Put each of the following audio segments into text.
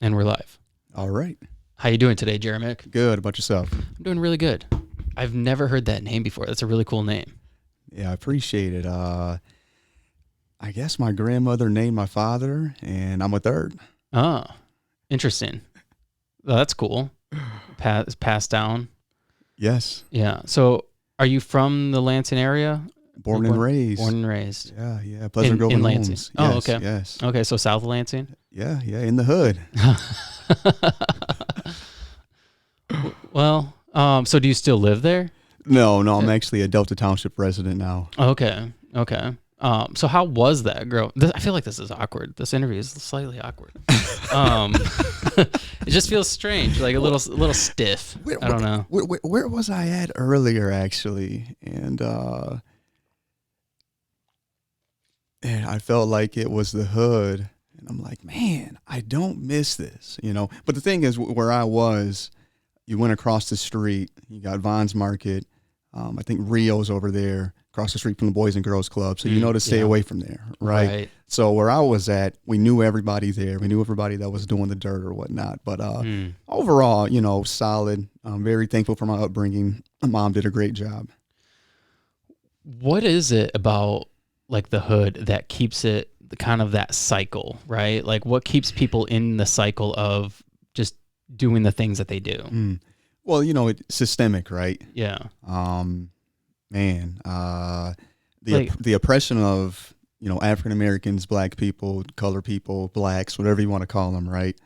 And we're live. All right. How you doing today, Jerimic? Good. About yourself? I'm doing really good. I've never heard that name before. That's a really cool name. Yeah, I appreciate it. I guess my grandmother named my father, and I'm a third. Oh, interesting. Well, that's cool. Passed down. Yes. Yeah. So are you from the Lansing area? Born and raised. Born and raised. Yeah. Pleasant Grove in and Lansing. Holmes. Oh, Yes, okay. Yes. Okay, so South Lansing? Yeah, in the hood. Well, so do you still live there? No, I'm actually a Delta Township resident now. Okay. So how was that, girl? I feel like this is awkward. This interview is slightly awkward. It just feels strange, like a little stiff. I don't know. Where was I at earlier, actually? And I felt like it was the hood. And I'm like, man, I don't miss this, But the thing is, where I was, you went across the street, you got Vaughn's Market. I think Rio's over there, across the street from the Boys and Girls Club. So you know to stay away from there, right? So where I was at, we knew everybody there. We knew everybody that was doing the dirt or whatnot. But overall, solid. I'm very thankful for my upbringing. My mom did a great job. What is it about like the hood that keeps it kind of that cycle, right? Like what keeps people in the cycle of just doing the things that they do? Well, it's systemic, right? Yeah. The oppression of, African Americans, black people, color people, blacks, whatever you want to call them, right?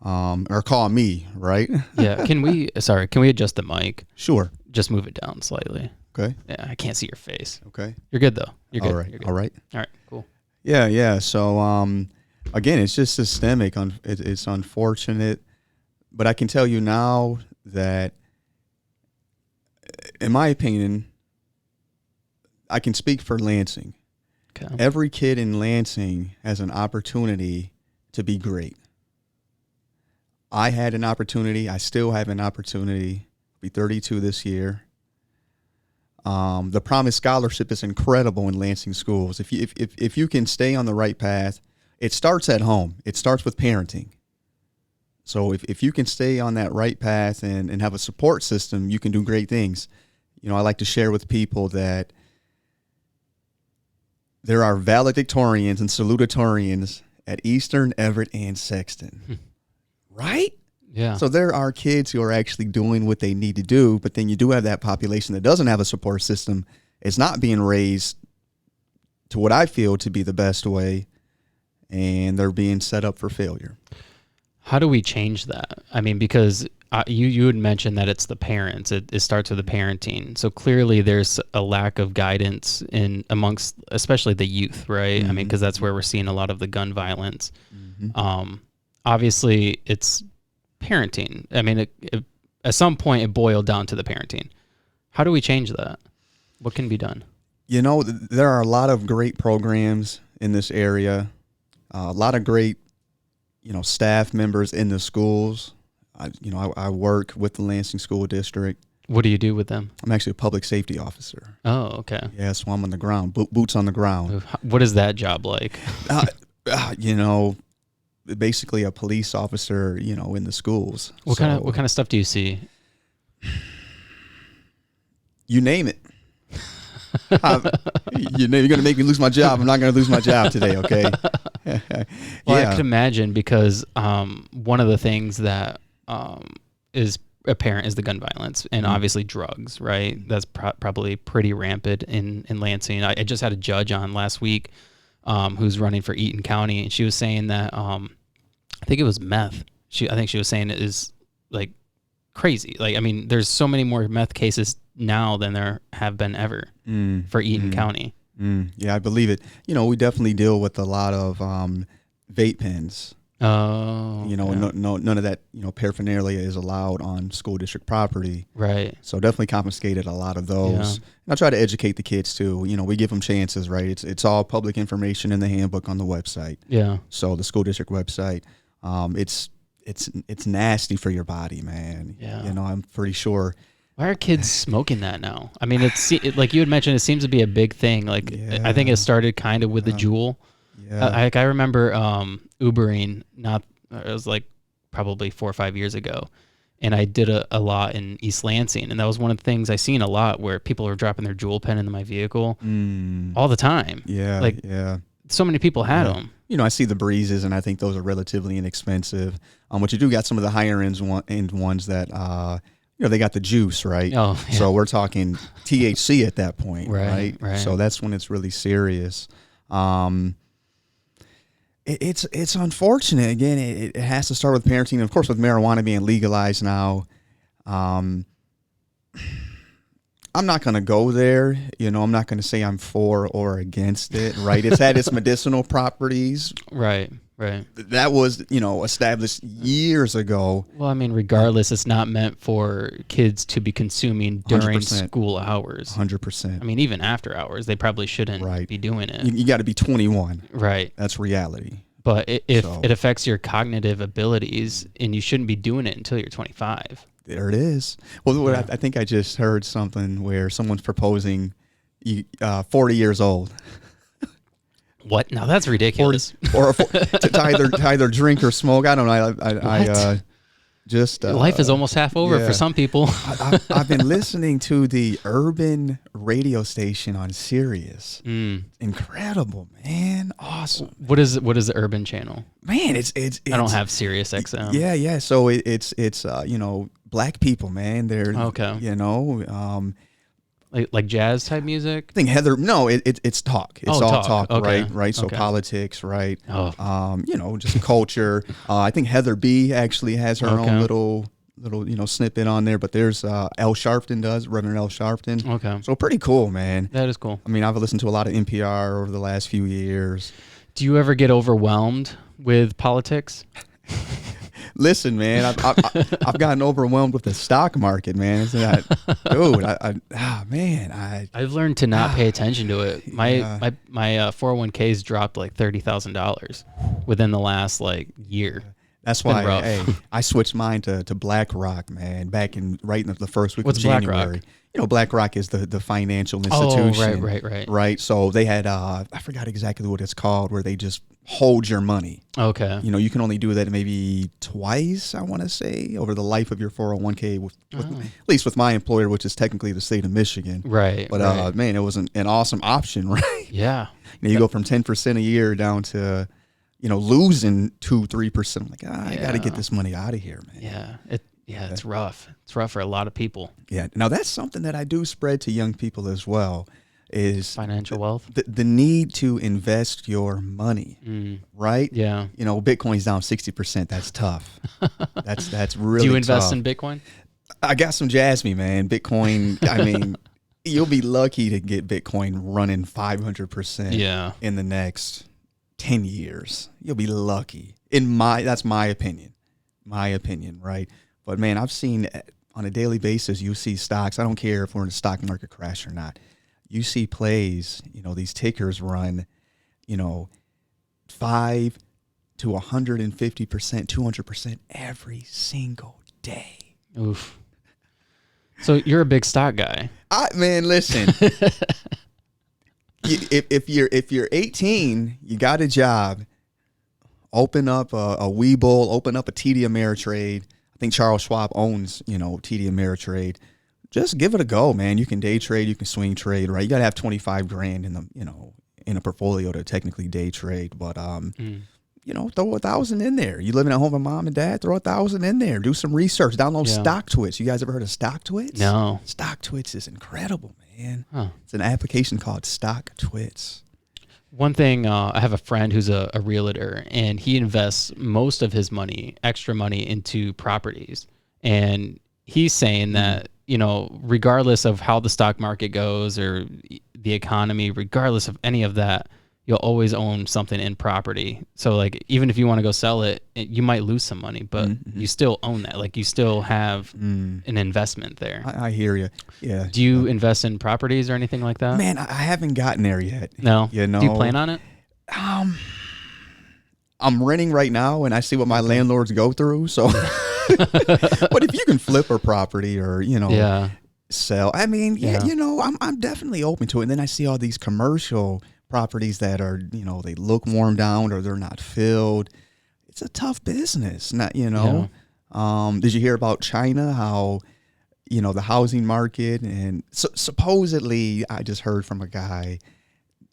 Or call me, right? Yeah. Can we adjust the mic? Sure. Just move it down slightly. Okay. Yeah, I can't see your face. Okay. You're good though. You're good. All right. You're good. All right. All right. Cool. Yeah. So, again, it's just systemic. It's unfortunate, but I can tell you now that, in my opinion, I can speak for Lansing. Okay. Every kid in Lansing has an opportunity to be great. I had an opportunity. I still have an opportunity. I'll be 32 this year. The Promise Scholarship is incredible in Lansing schools. If you can stay on the right path, it starts at home. It starts with parenting. So if you can stay on that right path and have a support system, you can do great things. I like to share with people that there are valedictorians and salutatorians at Eastern, Everett, and Sexton. Right? Yeah. So there are kids who are actually doing what they need to do, but then you do have that population that doesn't have a support system. It's not being raised to what I feel to be the best way, and they're being set up for failure. How do we change that? I mean, because you had mentioned that it's the parents. It starts with the parenting. So clearly there's a lack of guidance amongst especially the youth, right? Mm-hmm. I mean, because that's where we're seeing a lot of the gun violence. Mm-hmm. Obviously, it's parenting. I mean, at some point it boiled down to the parenting. How do we change that? What can be done? There are a lot of great programs in this area, a lot of great staff members in the schools. I work with the Lansing School District. What do you do with them? I'm actually a public safety officer. Oh, okay. Yeah, so I'm on the ground, boots on the ground. What is that job like? Basically a police officer, in the schools. What kind of stuff do you see? You name it. You're going to make me lose my job. I'm not going to lose my job today, okay? Well, I can imagine because one of the things that is apparent is the gun violence and obviously drugs, right? That's probably pretty rampant in Lansing. I just had a judge on last week who's running for Eaton County, and she was saying that I think it was meth. I think she was saying it is like crazy. Like, I mean, there's so many more meth cases now than there have been ever for Eaton County. Yeah, I believe it. We definitely deal with a lot of vape pens. Oh, none of that, paraphernalia is allowed on school district property. Right. So definitely confiscated a lot of those. Yeah. And I try to educate the kids too. We give them chances, right? It's all public information in the handbook on the website. Yeah. So the school district website, it's nasty for your body, man. Yeah. I'm pretty sure. Why are kids smoking that now? I mean, like you had mentioned, it seems to be a big thing. Like, I think it started kind of with the Juul. Yeah. I remember Ubering. It was like probably 4 or 5 years ago. And I did a lot in East Lansing, and that was one of the things I seen a lot, where people are dropping their jewel pen into my vehicle all the time. Yeah, like so many people had them. You know, I see the breezes, and I think those are relatively inexpensive. But you do got some of the higher end ones that you know, they got the juice, right? Oh, yeah. So we're talking THC at that point, Right. So that's when it's really serious. It's unfortunate. Again, it has to start with parenting. And of course, with marijuana being legalized now, I'm not going to go there. You know, I'm not going to say I'm for or against it, right? It's had its medicinal properties. Right. That was, you know, established years ago. Well, I mean, regardless, it's not meant for kids to be consuming during 100%. School hours. 100%. I mean, even after hours, they probably shouldn't be doing it. You got to be 21. Right. That's reality. But if it affects your cognitive abilities, and you shouldn't be doing it until you're 25. There it is. Well, I think I just heard something where someone's proposing 40 years old. What? Now that's ridiculous. Or to either drink or smoke. I don't know. I just life is almost half over for some people. I've been listening to the urban radio station on Sirius. Incredible, man. Awesome. What is the urban channel? Man, it's I don't have Sirius XM. Yeah. So it's you know, black people, man. They're okay. You know, like jazz type music. I think Heather. No, it's talk. It's all talk, okay. right. So okay. politics, right? Oh. You know, just culture. I think Heather B actually has her own little you know, snippet on there. But there's Reverend L. Sharpton. Okay. So pretty cool, man. That is cool. I mean, I've listened to a lot of NPR over the last few years. Do you ever get overwhelmed with politics? Listen, man, I've gotten overwhelmed with the stock market, man. Isn't that, dude? I've learned to not pay attention to it. My 401ks dropped like $30,000 within the last year. That's why I switched mine to BlackRock, man. Back in the first week of January. BlackRock? You know, BlackRock is the financial institution. Oh, right. So they had I forgot exactly what it's called, where they just hold your money. Okay. You know, you can only do that maybe twice, I want to say, over the life of your 401k, at least with my employer, which is technically the state of Michigan. Right. But man, it was an awesome option, right? Yeah. You know, you go from 10% a year down to, you know, losing 2-3%. I'm like, I got to get this money out of here, man. Yeah. It's rough. It's rough for a lot of people. Yeah. Now that's something that I do spread to young people as well. Is financial wealth, the need to invest your money, right? Yeah. You know, Bitcoin's down 60%. That's tough. That's really. Do you invest tough. in Bitcoin? I got some Jasmine, man. Bitcoin. I mean, you'll be lucky to get Bitcoin running 500%. Yeah. In the next 10 years, you'll be lucky. That's my opinion. Right? But man, I've seen on a daily basis. You see stocks. I don't care if we're in a stock market crash or not. You see plays, you know, these tickers run, you know, 5 to 150%, 200% every single day. Oof. So you're a big stock guy. Man, listen. if you're 18, you got a job, open up a Webull, open up a TD Ameritrade. I think Charles Schwab owns, you know, TD Ameritrade. Just give it a go, man. You can day trade, you can swing trade, right? You got to have 25 grand in the, you know, in a portfolio to technically day trade, but you know, throw 1,000 in there. You living at home with mom and dad, throw 1,000 in there. Do some research. Download StockTwits. You guys ever heard of StockTwits? No. StockTwits is incredible, man. Huh. It's an application called StockTwits. One thing, I have a friend who's a realtor, and he invests most of his money, extra money, into properties. And he's saying that, you know, regardless of how the stock market goes or the economy, regardless of any of that, you'll always own something in property. So like, even if you want to go sell it, you might lose some money, but you still own that. Like you still have an investment there. I hear you. Yeah. Do you invest in properties or anything like that? Man, I haven't gotten there yet. No. You know, do you plan on it? I'm renting right now and I see what my landlords go through. So, but if you can flip a property or, you know, sell, I mean, you know, I'm definitely open to it. And then I see all these commercial properties that are, you know, they look worn down or they're not filled. it's a tough business. Not, you know. Did you hear about China? How, you know, the housing market, and supposedly, I just heard from a guy.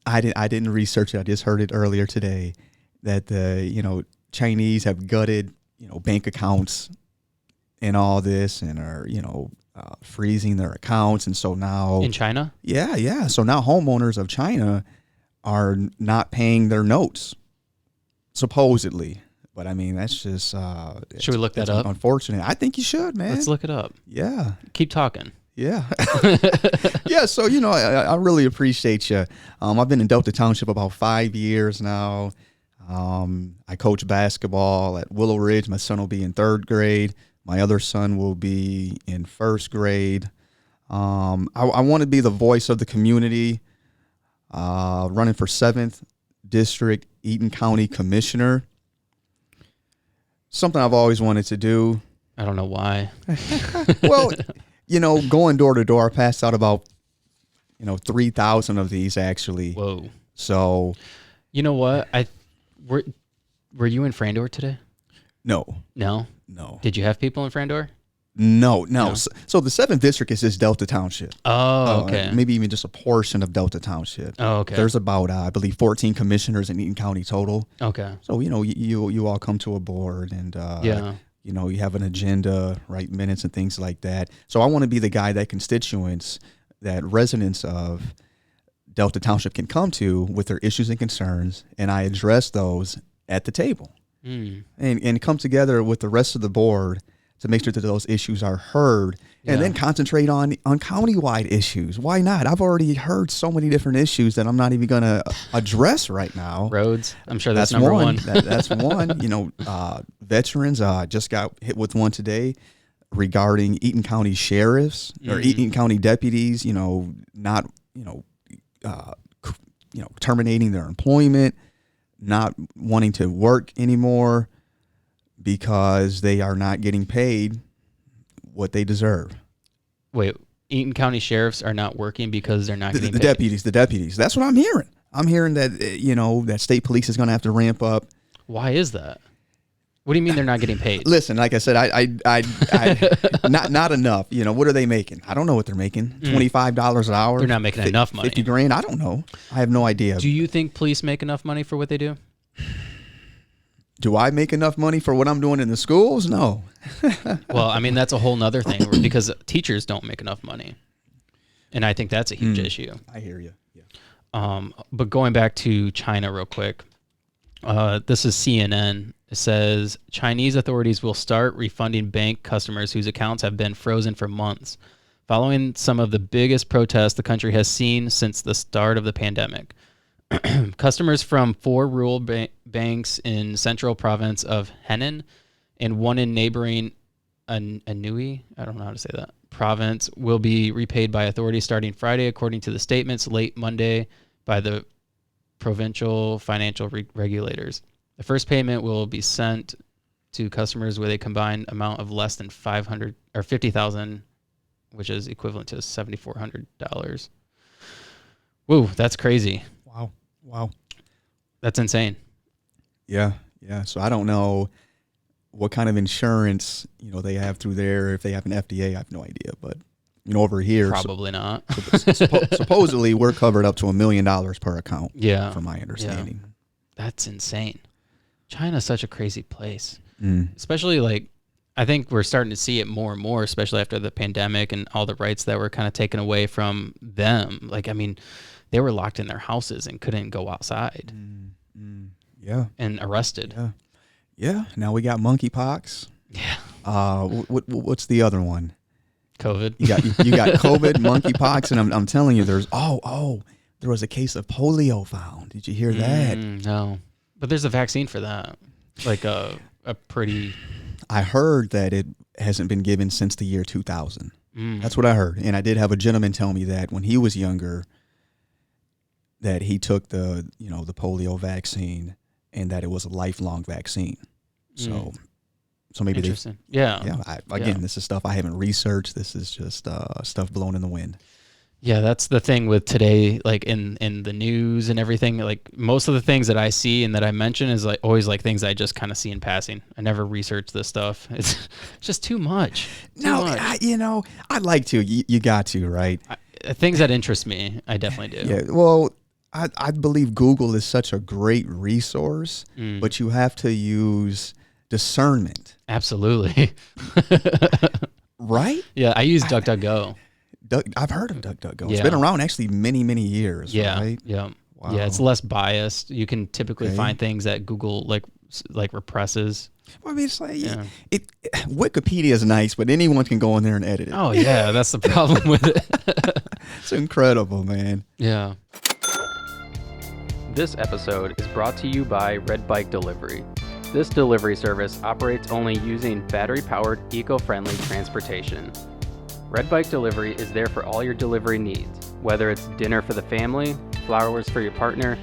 I didn't research it. I just heard it earlier today that the, you know, Chinese have gutted, you know, bank accounts and all this, and are, you know, freezing their accounts. And so now in China, yeah. So now homeowners of China are not paying their notes, supposedly. But I mean, that's just should we look that up? Unfortunate. I think you should, man. Let's look it up. Yeah. Keep talking. Yeah. Yeah. So, you know, I really appreciate you. I've been in Delta Township about 5 years now. I coach basketball at Willow Ridge. My son will be in 3rd grade. My other son will be in 1st grade. I want to be the voice of the community, running for 7th District Eaton County Commissioner. Something I've always wanted to do. I don't know why. Well, you know, going door to door, I passed out about, you know, 3,000 of these actually. Whoa. So, you know what? Were you in Frandor today? No. Did you have people in Frandor? No. So the 7th District is just Delta Township. Oh, okay. Maybe even just a portion of Delta Township. Oh, okay. There's about, I believe, 14 commissioners in Eaton County total. Okay. So, you know, you all come to a board, and, you know, you have an agenda, write minutes and things like that. So I want to be the guy that constituents, that residents of Delta Township can come to with their issues and concerns, and I address those at the table. And come together with the rest of the board to make sure that those issues are heard, and then concentrate on countywide issues. Why not? I've already heard so many different issues that I'm not even going to address right now. Roads, I'm sure that's number one. That's one. You know, veterans, just got hit with one today regarding Eaton County sheriffs or Eaton County deputies, you know, not, terminating their employment, not wanting to work anymore because they are not getting paid what they deserve. Wait, Eaton County sheriffs are not working because they're not getting paid? The deputies. That's what I'm hearing. I'm hearing that, you know, that state police is going to have to ramp up. Why is that? What do you mean they're not getting paid? Listen, like I said, I not enough. You know, what are they making? I don't know what they're making. $25 an hour. They're not making enough money. 50 grand. I don't know. I have no idea. Do you think police make enough money for what they do? Do I make enough money for what I'm doing in the schools? No. Well, I mean, that's a whole nother thing because teachers don't make enough money. And I think that's a huge issue. I hear you. Yeah. But going back to China real quick, this is CNN. It says Chinese authorities will start refunding bank customers whose accounts have been frozen for months, following some of the biggest protests the country has seen since the start of the pandemic. Customers from 4 rural banks in central province of Henan and one in neighboring Anhui, I don't know how to say that, province will be repaid by authorities starting Friday, according to the statements late Monday by the provincial financial regulators. The first payment will be sent to customers with a combined amount of less than 500 or 50,000, which is equivalent to $7,400. Whoa, that's crazy. Wow. That's insane. Yeah. So I don't know what kind of insurance, you know, they have through there. If they have an FDA, I have no idea. But, you know, over here, probably not. Supposedly, we're covered up to $1 million per account. Yeah, from my understanding. Yeah. That's insane. China's such a crazy place, especially like I think we're starting to see it more and more, especially after the pandemic and all the rights that were kind of taken away from them. Like, I mean, they were locked in their houses and couldn't go outside. Yeah. And arrested. Yeah. Now we got monkeypox. Yeah. What's the other one? COVID. You got COVID, monkeypox, and I'm telling you, there was a case of polio found. Did you hear that? No. But there's a vaccine for that. Like a pretty... I heard that it hasn't been given since the year 2000. That's what I heard. And I did have a gentleman tell me that when he was younger, that he took the polio vaccine and that it was a lifelong vaccine. So maybe interesting. Yeah. This is stuff I haven't researched. This is just stuff blown in the wind. Yeah, that's the thing with today, like in the news and everything. Like most of the things that I see and that I mention is like always like things I just kind of see in passing. I never research this stuff. It's just too much. I'd like to. You got to, right? Things that interest me, I definitely do. Yeah. Well, I believe Google is such a great resource, but you have to use discernment. Absolutely. Right? Yeah, I use DuckDuckGo. I've heard of DuckDuckGo. Yeah. It's been around actually many, many years. Yeah. Right? Yeah. Wow. Yeah. It's less biased. You can typically find things that Google like represses. Well, I mean, it's like Wikipedia is nice, but anyone can go in there and edit it. Oh yeah, that's the problem with it. It's incredible, man. Yeah. This episode is brought to you by Red Bike Delivery. This delivery service operates only using battery-powered, eco-friendly transportation. Red Bike Delivery is there for all your delivery needs, whether it's dinner for the family, flowers for your partner,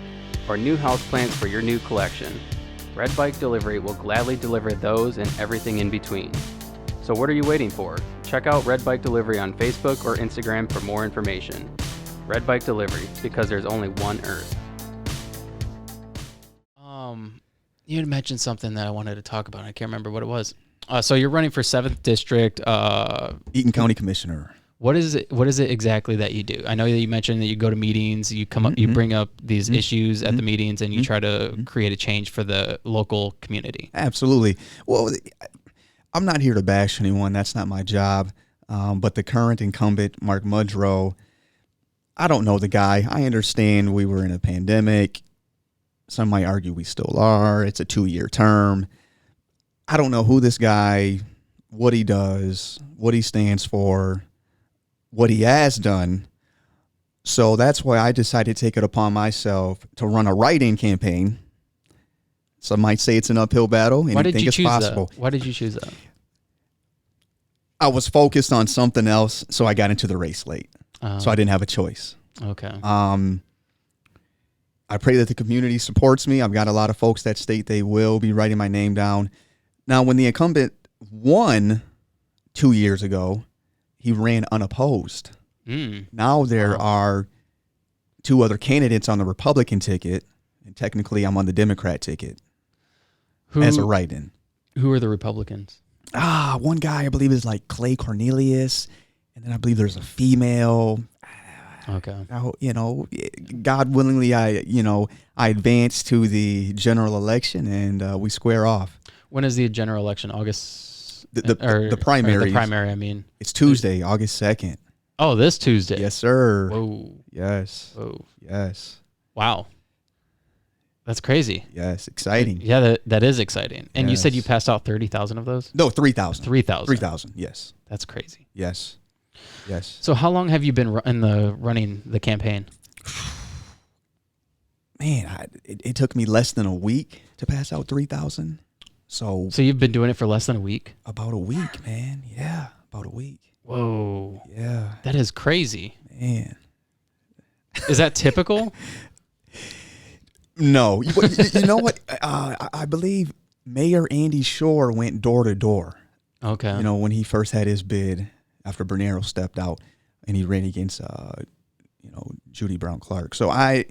or new houseplants for your new collection. Red Bike Delivery will gladly deliver those and everything in between. So what are you waiting for? Check out Red Bike Delivery on Facebook or Instagram for more information. Red Bike Delivery, because there's only one Earth. You had mentioned something that I wanted to talk about. I can't remember what it was. So you're running for 7th District. Eaton County Commissioner. What is it? What is it exactly that you do? I know that you mentioned that you go to meetings, you come up, you bring up these issues at the meetings, and you try to create a change for the local community. Absolutely. Well, I'm not here to bash anyone. That's not my job. But the current incumbent, Mark Mudrow, I don't know the guy. I understand we were in a pandemic. Some might argue we still are. It's a 2-year term. I don't know who this guy, what he does, what he stands for, what he has done. So that's why I decided to take it upon myself to run a write-in campaign. Some might say it's an uphill battle. Why did you choose possible. that? Why did you choose that? I was focused on something else, so I got into the race late. So I didn't have a choice. Okay. I pray that the community supports me. I've got a lot of folks that state they will be writing my name down. Now, when the incumbent won 2 years ago, he ran unopposed. Now there are 2 other candidates on the Republican ticket, and technically I'm on the Democrat ticket as a write-in. Who are the Republicans? One guy I believe is like Clay Cornelius, and then I believe there's a female. Okay. God willingly, I advance to the general election and we square off. When is the general election? August? The primary. The primary, I mean. It's Tuesday, August 2nd. Oh, this Tuesday. Yes, sir. Whoa. Yes. Whoa. Yes. Wow. That's crazy. Yes, exciting. Yeah, that is exciting. And you said you passed out 30,000 of those? No, 3,000. 3,000. 3,000, yes. That's crazy. Yes. Yes. So how long have you been running the campaign? Man, it took me less than a week to pass out 3,000. So you've been doing it for less than a week? About a week, man. Yeah, about a week. Whoa. Yeah. That is crazy. Man. Is that typical? No. You know what? I believe Mayor Andy Shore went door to door. Okay. When he first had his bid after Bernero stepped out and he ran against, Judy Brown Clark. So I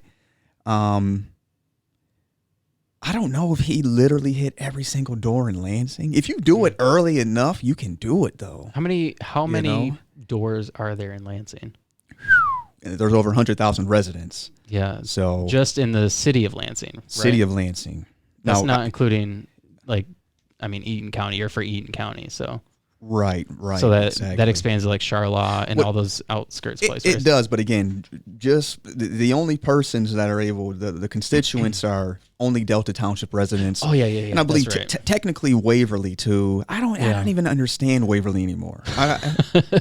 don't know if he literally hit every single door in Lansing. If you do it early enough, you can do it though. How many doors are there in Lansing? There's over 100,000 residents. Yeah. So just in the city of Lansing. Right? City of Lansing. That's not including Eaton County or for Eaton County. So right. So that expands to like Charlotte and all those outskirts places. It does, but again, just the only persons that are able, the constituents are only Delta Township residents. Oh yeah. And I believe technically Waverly too. I don't even understand Waverly anymore.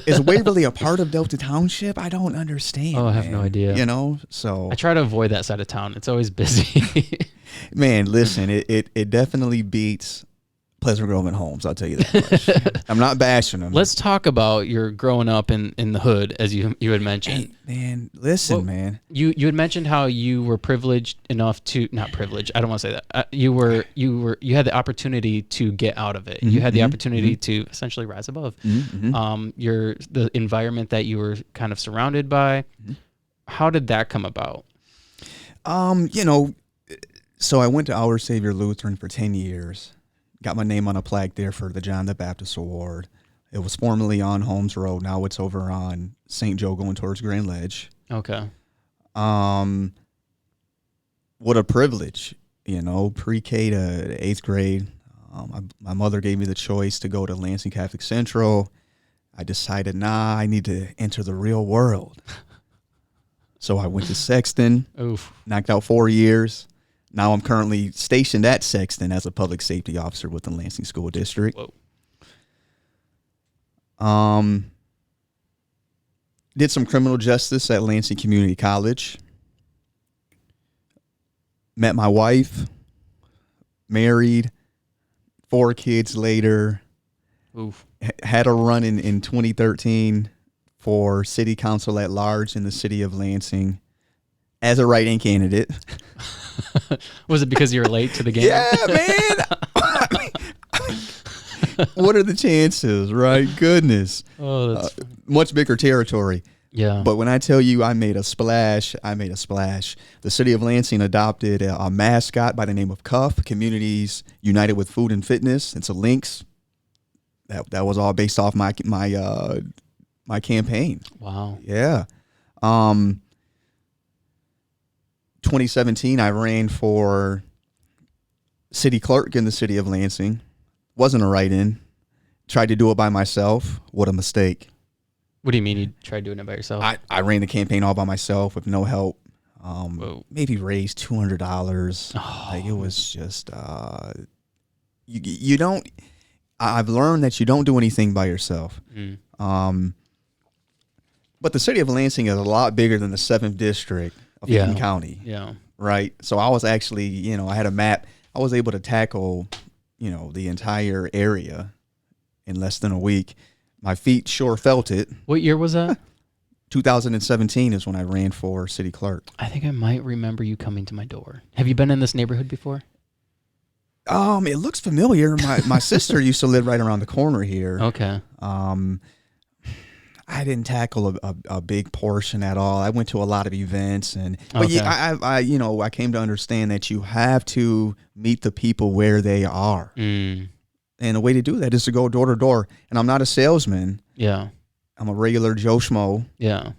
Is Waverly a part of Delta Township? I don't understand. Oh, I have no idea. So I try to avoid that side of town. It's always busy. Man, listen, it definitely beats Pleasant Grove and Holmes, I'll tell you that much. I'm not bashing them. Let's talk about your growing up in the hood, as you had mentioned. Hey, man, listen, man. You had mentioned how you were privileged enough to, not privileged, I don't want to say that. You had the opportunity to get out of it. You had the opportunity to essentially rise above. The environment that you were kind of surrounded by. How did that come about? So I went to Our Savior Lutheran for 10 years. Got my name on a plaque there for the John the Baptist Award. It was formerly on Holmes Road. Now it's over on St. Joe going towards Grand Ledge. Okay. What a privilege, pre-K to 8th grade. My mother gave me the choice to go to Lansing Catholic Central. I decided, I need to enter the real world. So I went to Sexton, knocked out 4 years. Now I'm currently stationed at Sexton as a public safety officer with the Lansing School District. Did some criminal justice at Lansing Community College. Met my wife, married, 4 kids later. Had a run in 2013 for city council at large in the city of Lansing as a write-in candidate. Was it because you were late to the game? Yeah, man. What are the chances, right? Goodness. Oh, that's much bigger territory. Yeah. But when I tell you I made a splash, I made a splash. The city of Lansing adopted a mascot by the name of Cuff, Communities United with Food and Fitness. It's a Lynx. That was all based off my campaign. Wow. Yeah. 2017, I ran for city clerk in the city of Lansing. Wasn't a write-in. Tried to do it by myself. What a mistake. What do you mean you tried doing it by yourself? I ran the campaign all by myself with no help. Maybe raised $200. Like it was just you don't. I've learned that you don't do anything by yourself. But the city of Lansing is a lot bigger than the 7th district of Eaton County. Yeah. Right. So I was actually, I had a map. I was able to tackle, the entire area in less than a week. My feet sure felt it. What year was that? 2017 is when I ran for city clerk. I think I might remember you coming to my door. Have you been in this neighborhood before? It looks familiar. My sister used to live right around the corner here. Okay. I didn't tackle a big portion at all. I went to a lot of events, but Okay. I came to understand that you have to meet the people where they are, and the way to do that is to go door to door. And I'm not a salesman. Yeah. I'm a regular Joe Schmo. Yeah.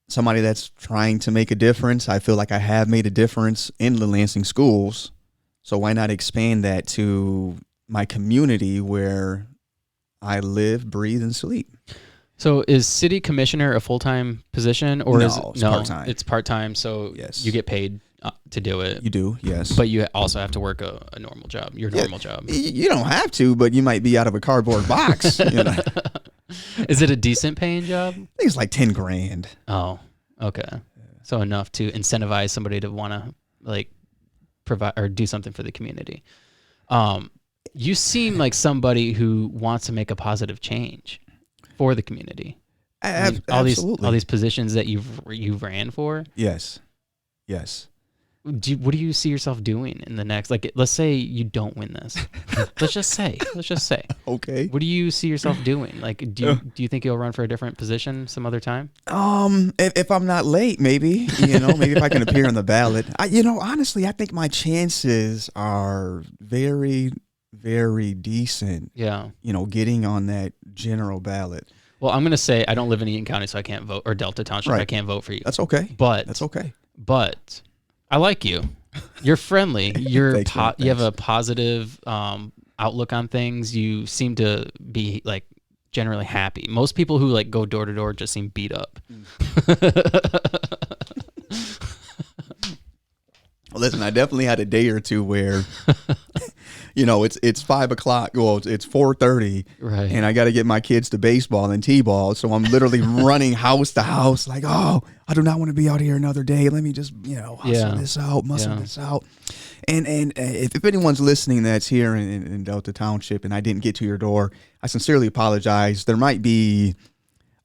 Somebody that's trying to make a difference. I feel like I have made a difference in the Lansing schools, so why not expand that to my community where I live, breathe, and sleep? So is city commissioner a full-time position, or No, is it it's part-time. It's part-time, so Yes. you get paid to do it. You do, yes. But you also have to work a normal job, your normal job. You don't have to, but you might be out of a cardboard box. Is it a decent paying job? I think it's like 10 grand. Oh, okay. So enough to incentivize somebody to want to provide or do something for the community. You seem like somebody who wants to make a positive change for the community. Absolutely. All these positions that you've ran for. Yes. What do you see yourself doing in the next? Let's say you don't win this. Let's just say. Okay. What do you see yourself doing? Do you think you'll run for a different position some other time? If I'm not late, maybe. Maybe if I can appear on the ballot. Honestly, I think my chances are very, very decent. Yeah. Getting on that general ballot. Well, I'm gonna say I don't live in Eaton County, so I can't vote, or Delta Township. Right. I can't vote for you. That's okay. That's okay. But I like you. You're friendly. Thanks, man. You have a positive outlook on things. You seem to be generally happy. Most people who go door to door just seem beat up. Listen, I definitely had a day or two where, it's 5 o'clock. Well, it's 4:30, Right. and I got to get my kids to baseball and t-ball. So I'm literally running house to house, like, oh, I do not want to be out here another day. Let me just, hustle this out, muscle this out. And if anyone's listening that's here in Delta Township and I didn't get to your door, I sincerely apologize. There might be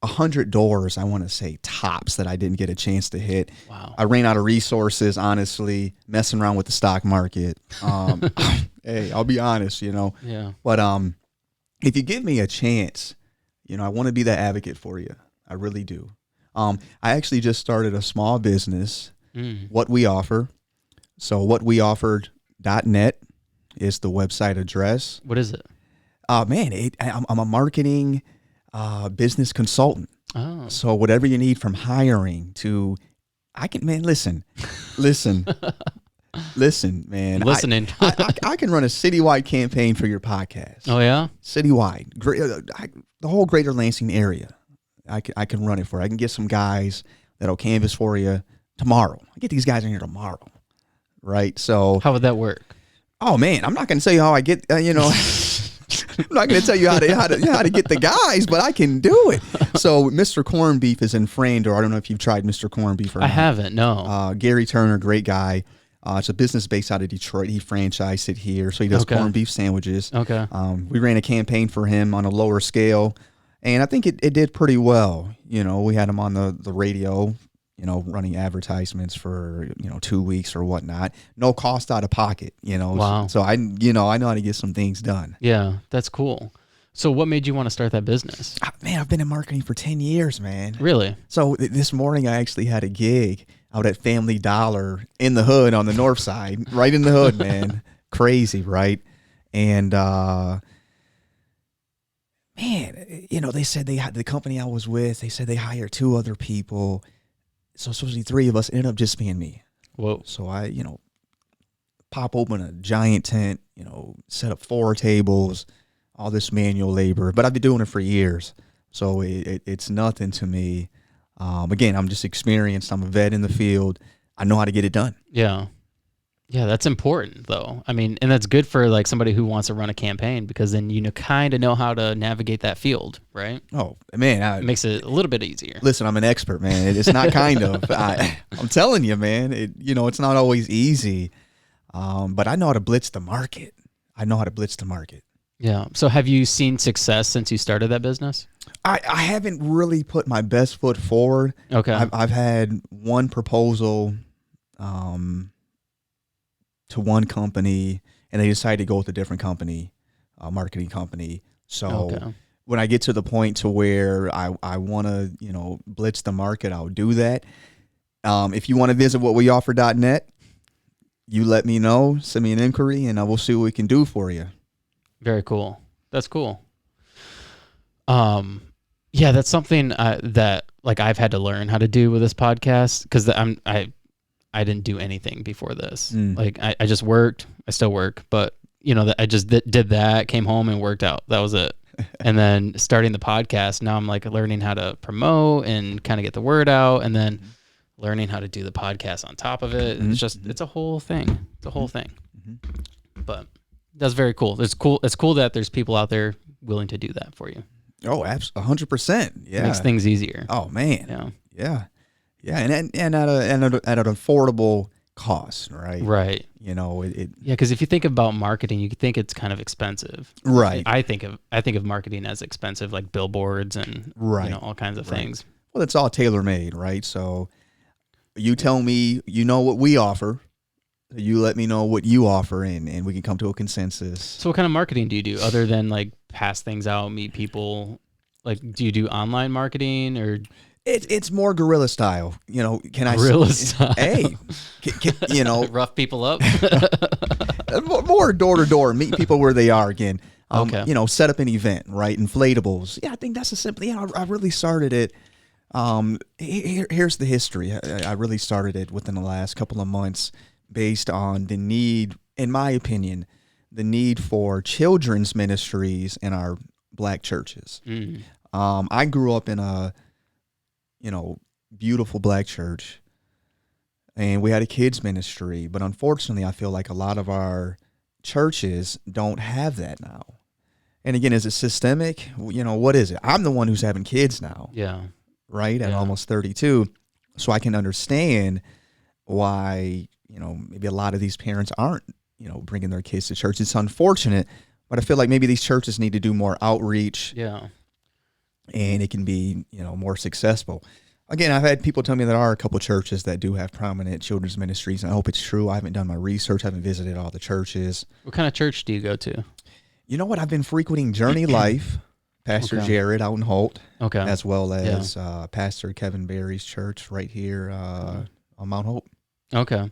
100 doors, I want to say, tops that I didn't get a chance to hit. Wow. I ran out of resources, honestly, messing around with the stock market. Hey, I'll be honest, Yeah. But if you give me a chance, I want to be that advocate for you. I really do. I actually just started a small business, What We Offer. So whatweoffered.net is the website address. What is it? Man, I'm a marketing business consultant. Oh. So whatever you need from hiring to, listen, man. Listening. I can run a citywide campaign for your podcast. Oh, yeah? Citywide. The whole greater Lansing area. I can run it for. I can get some guys that'll canvas for you tomorrow. I get these guys in here tomorrow. Right? So How would that work? Oh man, I'm not going to tell you how I get, I'm not going to tell you how to get the guys, but I can do it. So Mr. Corned Beef is in Frandor. I don't know if you've tried Mr. Corned Beef or not. I haven't, no. Gary Turner, great guy. It's a business based out of Detroit. He franchised it here, so he does corned beef sandwiches. Okay. We ran a campaign for him on a lower scale, and I think it did pretty well. We had him on the radio, running advertisements for 2 weeks or whatnot. No cost out of pocket. Wow. So I know how to get some things done. Yeah, that's cool. So what made you want to start that business? Man, I've been in marketing for 10 years, man. Really? So this morning I actually had a gig out at Family Dollar in the hood on the north side, right in the hood, man. Crazy, right? And, man, they said the company I was with, they said they hired 2 other people. So supposedly 3 of us, ended up just being me. Whoa. So I, pop open a giant tent, set up 4 tables, all this manual labor. But I've been doing it for years. So it's nothing to me. Again, I'm just experienced. I'm a vet in the field. I know how to get it done. Yeah. Yeah, that's important though. I mean, and that's good for like somebody who wants to run a campaign because then kind of know how to navigate that field, right? Oh, man. It makes it a little bit easier. Listen, I'm an expert, man. It's not kind of. I'm telling you, man. It's not always easy. But I know how to blitz the market. Yeah. So have you seen success since you started that business? I haven't really put my best foot forward. Okay. I've had one proposal to one company, and they decided to go with a different company, marketing company. So when I get to the point to where I want to, blitz the market, I'll do that. If you want to visit whatweoffer.net, you let me know, send me an inquiry, and I will see what we can do for you. Very cool. That's cool. Yeah, that's something that like I've had to learn how to do with this podcast because I didn't do anything before this. Like I just worked. I still work, but I just did that, came home and worked out. That was it. And then starting the podcast, now I'm like learning how to promote and kind of get the word out, and then learning how to do the podcast on top of it. It's just it's a whole thing. It's a whole thing. But that's very cool. It's cool. It's cool that there's people out there willing to do that for you. Oh, absolutely, 100%. Yeah, it makes things easier. Oh man. Yeah. And at an affordable cost, right? Right. Yeah, because if you think about marketing, you think it's kind of expensive. Right. I think of marketing as expensive, like billboards and all kinds of things. Well, it's all tailor made, right? So you tell me, what we offer. You let me know what you offer, and we can come to a consensus. So what kind of marketing do you do other than like pass things out, meet people? Like, do you do online marketing or? It's more guerrilla style. Guerrilla style? Hey, rough people up? More door to door, meet people where they are again. Okay. Set up an event, right? Inflatables. Yeah, I think that's a simple, I really started it. Here's the history. I really started it within the last couple of months based on the need, in my opinion, the need for children's ministries in our black churches. I grew up in a, beautiful black church, and we had a kids ministry, but unfortunately I feel like a lot of our churches don't have that now. And again, is it systemic? What is it? I'm the one who's having kids now. Yeah. Right? At almost 32. So I can understand why, maybe a lot of these parents aren't, bringing their kids to church. It's unfortunate, but I feel like maybe these churches need to do more outreach. Yeah. And it can be, more successful. Again, I've had people tell me there are a couple churches that do have prominent children's ministries, and I hope it's true. I haven't done my research. I haven't visited all the churches. What kind of church do you go to? You know what? I've been frequenting Journey Life, Pastor Jared out in Holt, as well as Pastor Kevin Barry's church right here on Mount Hope. Okay.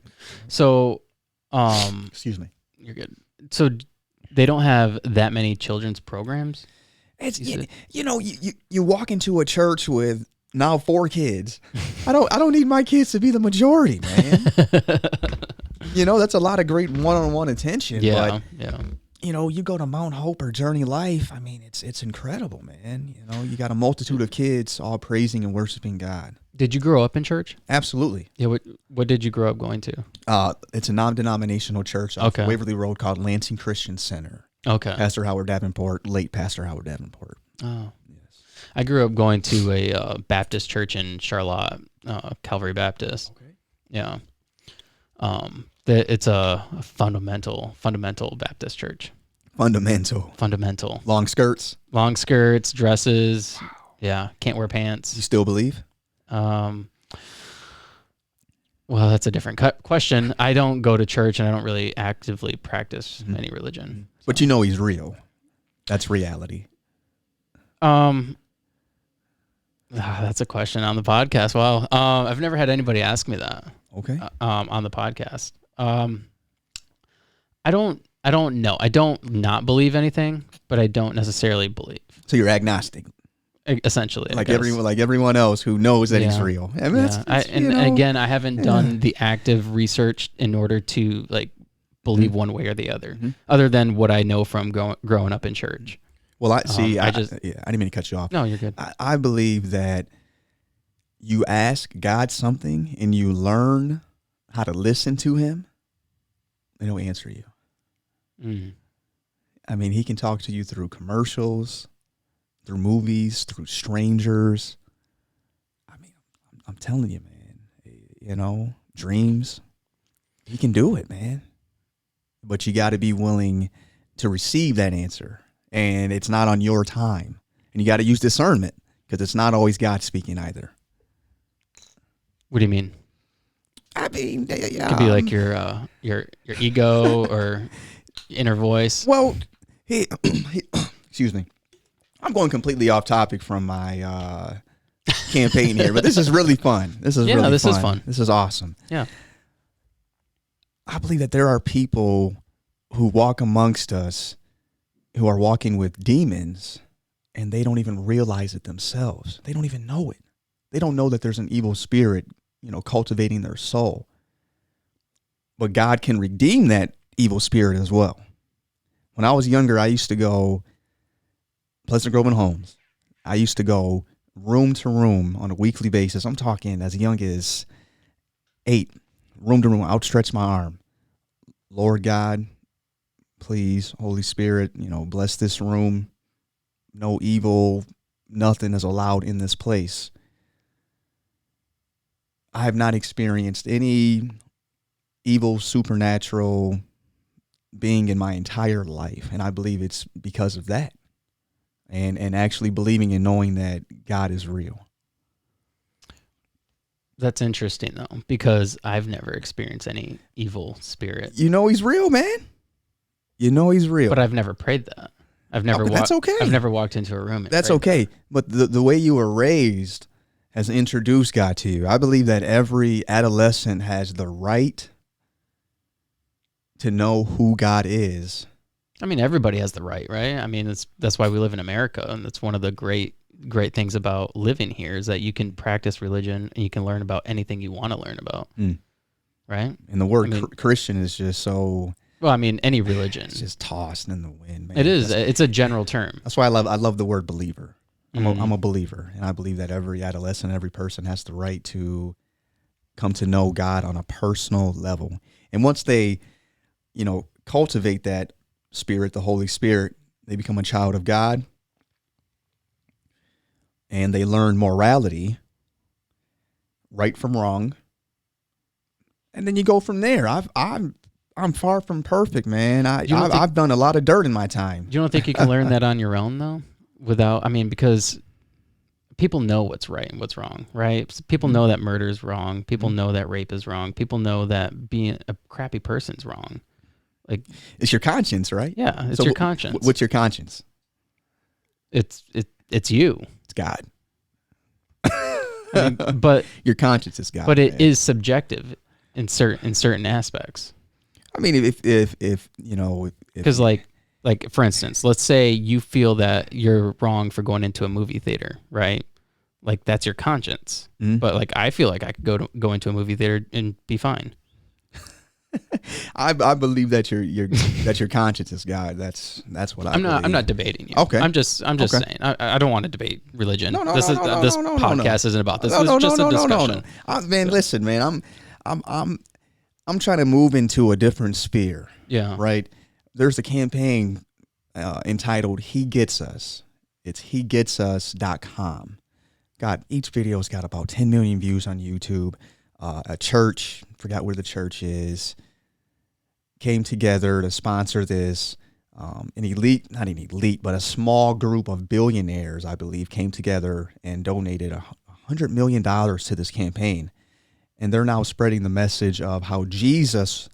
So, excuse me. You're good. So they don't have that many children's programs? It's you walk into a church with now 4 kids. I don't need my kids to be the majority, man. That's a lot of great one-on-one attention. Yeah, but, you go to Mount Hope or Journey Life. I mean, it's incredible, man. You got a multitude of kids all praising and worshiping God. Did you grow up in church? Absolutely. Yeah. What did you grow up going to? It's a non-denominational church off Waverly Road called Lansing Christian Center. Okay. Pastor Howard Davenport, late Pastor Howard Davenport. Oh. Yes. I grew up going to a Baptist church in Charlotte, Calvary Baptist. Okay. Yeah. It's a fundamental Baptist church. Fundamental. Long skirts, dresses. Wow. Yeah. Can't wear pants. You still believe? Well, that's a different question. I don't go to church, and I don't really actively practice any religion. So. But he's real. That's reality. That's a question on the podcast. Wow. I've never had anybody ask me that. Okay. On the podcast. I don't know. I don't not believe anything, but I don't necessarily believe. So you're agnostic. Essentially, like everyone else who knows that he's real. I mean, again, I haven't done the active research in order to believe one way or the other, other than what I know from growing up in church. Well, I didn't mean to cut you off. No, you're good. I believe that you ask God something and you learn how to listen to Him, and He'll answer you. Mm. I mean, He can talk to you through commercials, through movies, through strangers. I mean, I'm telling you, man, dreams. He can do it, man. But you got to be willing to receive that answer. And it's not on your time. And you got to use discernment, because it's not always God speaking either. What do you mean? I mean, it could be like your ego or inner voice. Well, excuse me. I'm going completely off topic from my campaign here, but this is really fun. This is fun. This is awesome. Yeah. I believe that there are people who walk amongst us who are walking with demons, and they don't even realize it themselves. They don't even know it. They don't know that there's an evil spirit, cultivating their soul. But God can redeem that evil spirit as well. When I was younger, I used to go Pleasant Grove and Homes. I used to go room to room on a weekly basis. I'm talking as young as 8, room to room, outstretch my arm. Lord God, please, Holy Spirit, bless this room. No evil, nothing is allowed in this place. I have not experienced any evil, supernatural being in my entire life, and I believe it's because of that. And actually believing and knowing that God is real. That's interesting, though, because I've never experienced any evil spirit. He's real, man. He's real. But I've never prayed that. That's okay. I've never walked into a room. That's okay. But the way you were raised has introduced God to you. I believe that every adolescent has the right to know who God is. I mean, everybody has the right? I mean, that's why we live in America, and that's one of the great things about living here is that you can practice religion and you can learn about anything you want to learn about, right? And the word Christian is just so... Well, I mean, any religion. It's just tossed in the wind, man. It is. It's a general term. That's why I love the word believer. I'm a believer, and I believe that every adolescent, every person has the right to come to know God on a personal level. And once they, cultivate that spirit, the Holy Spirit, they become a child of God, and they learn morality, right from wrong, and then you go from there. I'm far from perfect, man. I've done a lot of dirt in my time. You don't think you can learn that on your own though? Because people know what's right and what's wrong, right? People know that murder is wrong. People know that rape is wrong. People know that being a crappy person's wrong. Like, it's your conscience, right? Yeah, it's your conscience. What's your conscience? It's you. It's God. But your conscience is God. But it is subjective in certain aspects. I mean, if you know, because like for instance, let's say you feel that you're wrong for going into a movie theater, right? Like, that's your conscience. But like, I feel like I could go into a movie theater and be fine. I believe that your conscience is God. That's what I'm not. I'm not debating you. Okay. I'm just saying. I don't want to debate religion. This podcast isn't about this. No, It's just a discussion. Man, listen, man. I'm trying to move into a different sphere. Yeah. Right. There's a campaign entitled "He Gets Us." It's hegetsus.com. Each video's got about 10 million views on YouTube. A church, forgot where the church is, came together to sponsor this. Not an elite, but a small group of billionaires, I believe, came together and donated $100 million to this campaign. And they're now spreading the message of how Jesus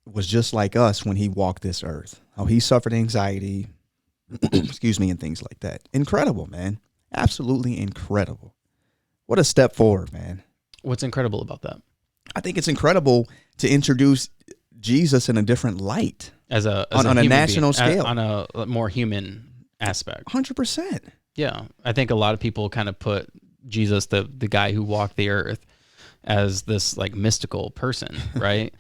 was just like us when he walked this earth, how he suffered anxiety, excuse me, and things like that. Incredible, man. Absolutely incredible. What a step forward, man. What's incredible about that? I think it's incredible to introduce Jesus in a different light, on a national scale, on a more human aspect. 100%. Yeah, I think a lot of people kind of put Jesus, the guy who walked the earth, as this like mystical person, right?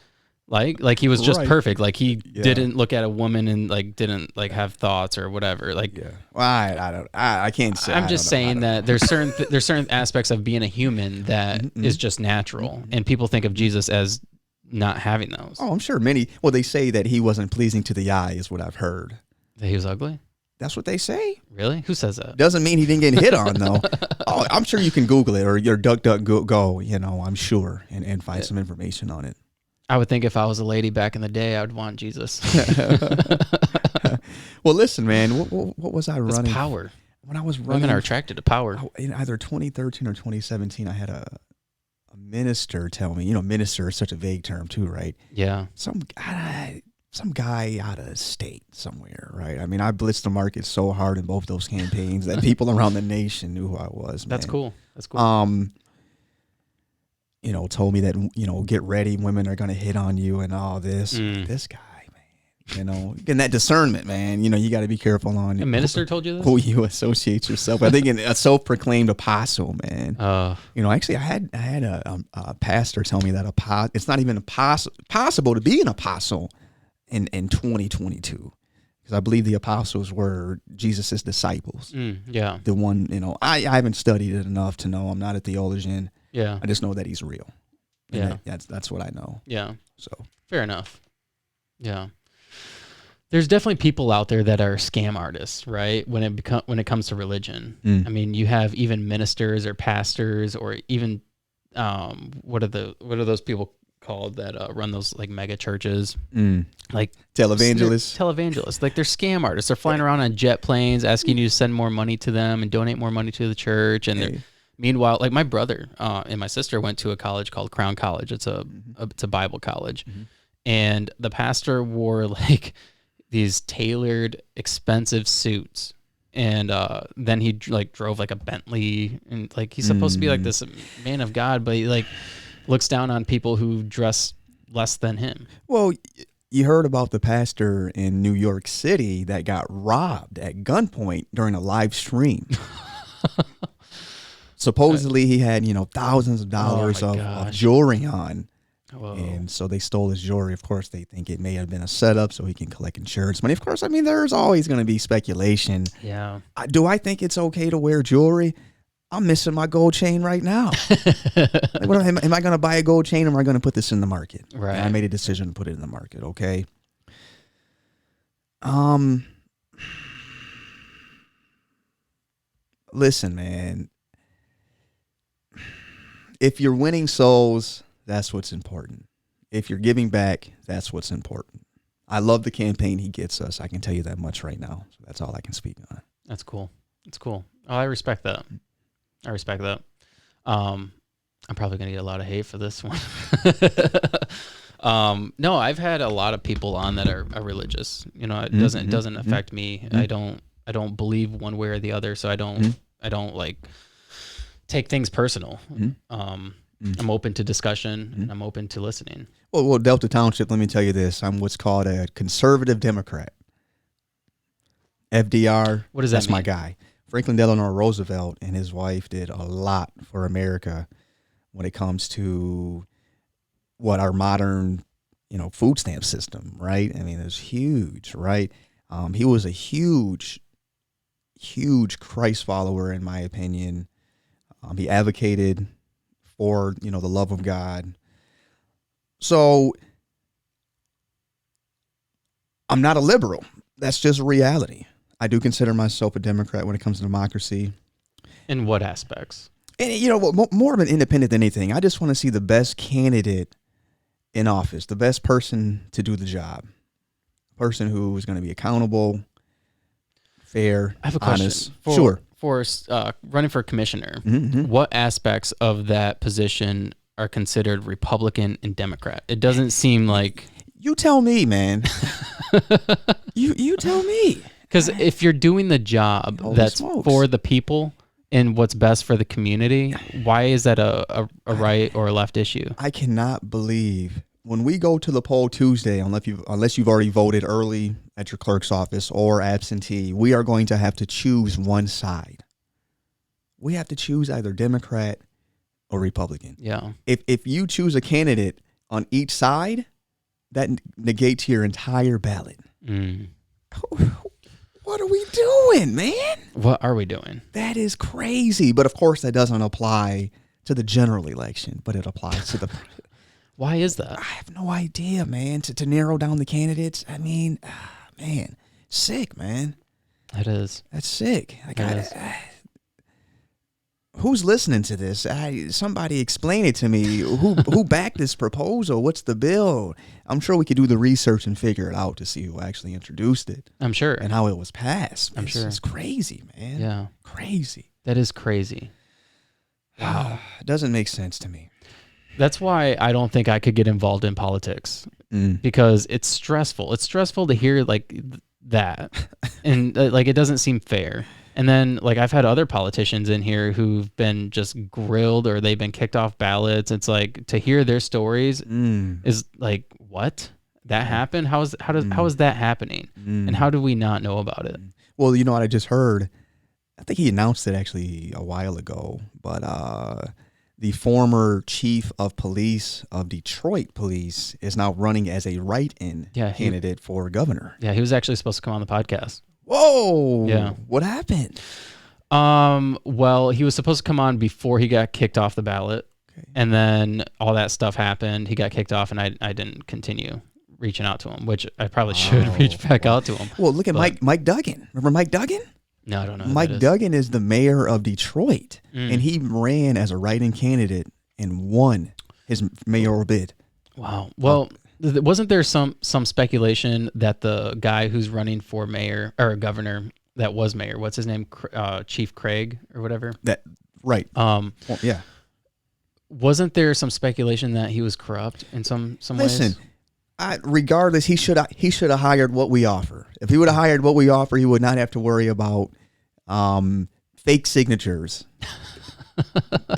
like he was just perfect. Like he didn't look at a woman and like didn't like have thoughts or whatever. Like, well, I can't say. I'm just saying that there's certain aspects of being a human that is just natural, and people think of Jesus as not having those. Oh, I'm sure many. Well, they say that he wasn't pleasing to the eye, is what I've heard. That he was ugly? That's what they say. Really? Who says that? Doesn't mean he didn't get hit on, though. Oh, I'm sure you can Google it or your DuckDuckGo, I'm sure, and find some information on it. I would think if I was a lady back in the day, I would want Jesus. Well, listen, man, what was I running? It's power. When I was running. Women are attracted to power. In either 2013 or 2017, I had a minister tell me, minister is such a vague term too, right? Yeah. Some guy out of state somewhere, right? I mean, I blitzed the market so hard in both those campaigns that people around the nation knew who I was, man. That's cool. That's cool. Told me that, get ready, women are going to hit on you and all this. This guy, man, getting that discernment, man, you got to be careful on a minister told you this? Who you associate yourself. I think a self-proclaimed apostle, man. Actually I had a pastor tell me that it's not even possible to be an apostle in 2022. Because I believe the apostles were Jesus's disciples. Yeah. The one, I haven't studied it enough to know. I'm not a theologian. Yeah. I just know that he's real. And yeah. That's what I know. Yeah. So fair enough. Yeah. There's definitely people out there that are scam artists, right? When it comes to religion. I mean, you have even ministers or pastors or even what are those people called that run those like mega churches? Like televangelists. Like, they're scam artists. They're flying around on jet planes asking you to send more money to them and donate more money to the church, and meanwhile, like, my brother and my sister went to a college called Crown College. It's a Bible college. And the pastor wore like these tailored expensive suits, and then he like drove like a Bentley, and like he's supposed to be like this man of God, but he like looks down on people who dress less than him. Well, you heard about the pastor in New York City that got robbed at gunpoint during a live stream. Supposedly he had, thousands of dollars of jewelry on. Whoa. And so they stole his jewelry. Of course, they think it may have been a setup so he can collect insurance money. Of course, I mean, there's always going to be speculation. Yeah. Do I think it's okay to wear jewelry? I'm missing my gold chain right now. Am I going to buy a gold chain or am I going to put this in the market? Right. And I made a decision to put it in the market. Okay. Listen, man. If you're winning souls, that's what's important. If you're giving back, that's what's important. I love the campaign he gets us. I can tell you that much right now. So that's all I can speak on. That's cool. That's cool. Oh, I respect that. I'm probably going to get a lot of hate for this one. No, I've had a lot of people on that are religious. You know, it doesn't affect me. I don't believe one way or the other, so I don't like take things personal. I'm open to discussion and I'm open to listening. Well, Delta Township, let me tell you this. I'm what's called a conservative Democrat. FDR, what does that that's mean? My guy. Franklin Delano Roosevelt and his wife did a lot for America when it comes to what our modern, food stamp system, right? I mean, it was huge, right? He was a huge Christ follower, in my opinion. He advocated for, the love of God. So I'm not a liberal. That's just reality. I do consider myself a Democrat when it comes to democracy. In what aspects? And, more of an independent than anything. I just want to see the best candidate in office, the best person to do the job, person who is going to be accountable, fair, I have a honest. question. Sure. For running for commissioner, what aspects of that position are considered Republican and Democrat? It doesn't seem like... You tell me, man. you tell me. Because if you're doing the job that's for the people and what's best for the community, why is that a right or a left issue? I cannot believe when we go to the poll Tuesday, unless you've already voted early at your clerk's office or absentee, we are going to have to choose one side. We have to choose either Democrat or Republican. Yeah. If you choose a candidate on each side, that negates your entire ballot. What are we doing, man? What are we doing? That is crazy. But of course, that doesn't apply to the general election, but it applies to the... Why is that? I have no idea, man. To narrow down the candidates, I mean, man, sick, man. It is. That's sick. Who's listening to this? Somebody explain it to me. Who backed this proposal? What's the bill? I'm sure we could do the research and figure it out to see who actually introduced it. I'm sure. And how it was passed. I'm sure. It's crazy, man. Yeah. Crazy. That is crazy. Wow. It doesn't make sense to me. That's why I don't think I could get involved in politics because it's stressful. It's stressful to hear like that. And like it doesn't seem fair. And then, like, I've had other politicians in here who've been just grilled or they've been kicked off ballots. It's like to hear their stories is like, what? That happened? How is that happening? And how do we not know about it? Well, you know what I just heard? I think he announced it actually a while ago, but the former chief of police of Detroit Police is now running as a write-in candidate for governor. Yeah, he was actually supposed to come on the podcast. Whoa! Yeah. What happened? Well, he was supposed to come on before he got kicked off the ballot, and then all that stuff happened. He got kicked off, and I didn't continue reaching out to him, which I probably should reach back out to him. Well, look at Mike Duggan. Remember Mike Duggan? No, I don't know. Mike Duggan is the mayor of Detroit, and he ran as a write-in candidate and won his mayoral bid. Wow. Well. Wasn't there some speculation that the guy who's running for mayor or governor that was mayor, what's his name, Chief Craig or whatever? Right. Well, yeah. Wasn't there some speculation that he was corrupt in some ways? Listen, regardless, he should have hired what we offer. If he would have hired what we offer, he would not have to worry about fake signatures.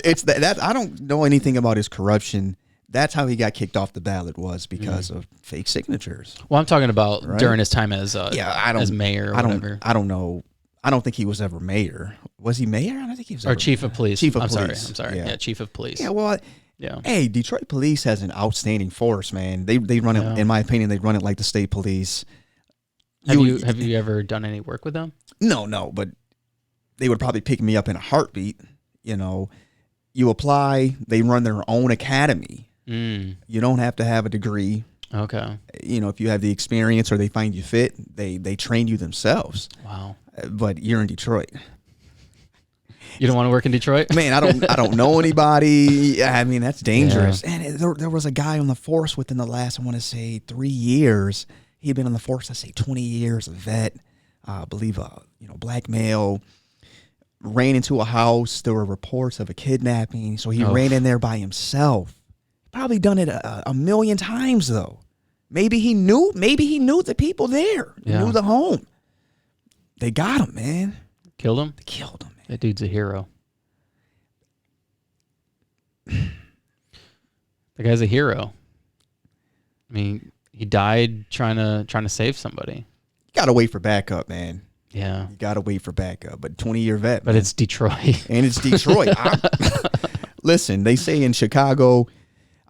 It's that I don't know anything about his corruption. That's how he got kicked off the ballot was because of fake signatures. Well, I'm talking about during his time as as mayor or whatever. I don't know. I don't think he was ever mayor. Was he mayor? I don't think he was. Or chief of police. Chief of police. I'm sorry. Yeah, chief of police. Yeah, well, yeah. Hey, Detroit police has an outstanding force, man. They run it, in my opinion, they run it like the state police. Have you ever done any work with them? No, but they would probably pick me up in a heartbeat. You know, you apply, they run their own academy. You don't have to have a degree. Okay. You know, if you have the experience or they find you fit, they train you themselves. Wow. But you're in Detroit. You don't want to work in Detroit? Man, I don't know anybody. I mean, that's dangerous. Yeah. And there was a guy on the force within the last, I want to say, 3 years. He'd been on the force, let's say 20 years, a vet, I believe, black male, ran into a house. There were reports of a kidnapping. So he ran in there by himself. Probably done it a million times, though. Maybe he knew the people there. Yeah. Knew the home. They got him, man. Killed him? They killed him, man. That dude's a hero. The guy's a hero. I mean, he died trying to save somebody. You gotta wait for backup, man. Yeah. You gotta wait for backup. But 20-year vet. But man. it's Detroit. And it's Detroit. Listen, they say in Chicago,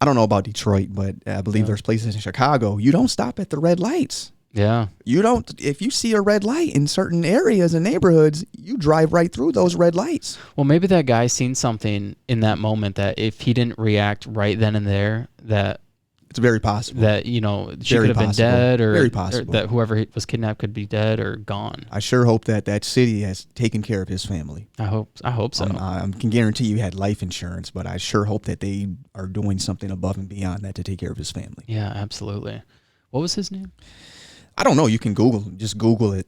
I don't know about Detroit, but I believe there's places in Chicago, you don't stop at the red lights. Yeah. You don't, if you see a red light in certain areas and neighborhoods, you drive right through those red lights. Well, maybe that guy seen something in that moment that if he didn't react right then and there, that it's very possible that, she could have been dead, or, very possible. Or that whoever was kidnapped could be dead or gone. I sure hope that city has taken care of his family. I hope so. I can guarantee you had life insurance, but I sure hope that they are doing something above and beyond that to take care of his family. Yeah, absolutely. What was his name? I don't know. You can just Google it.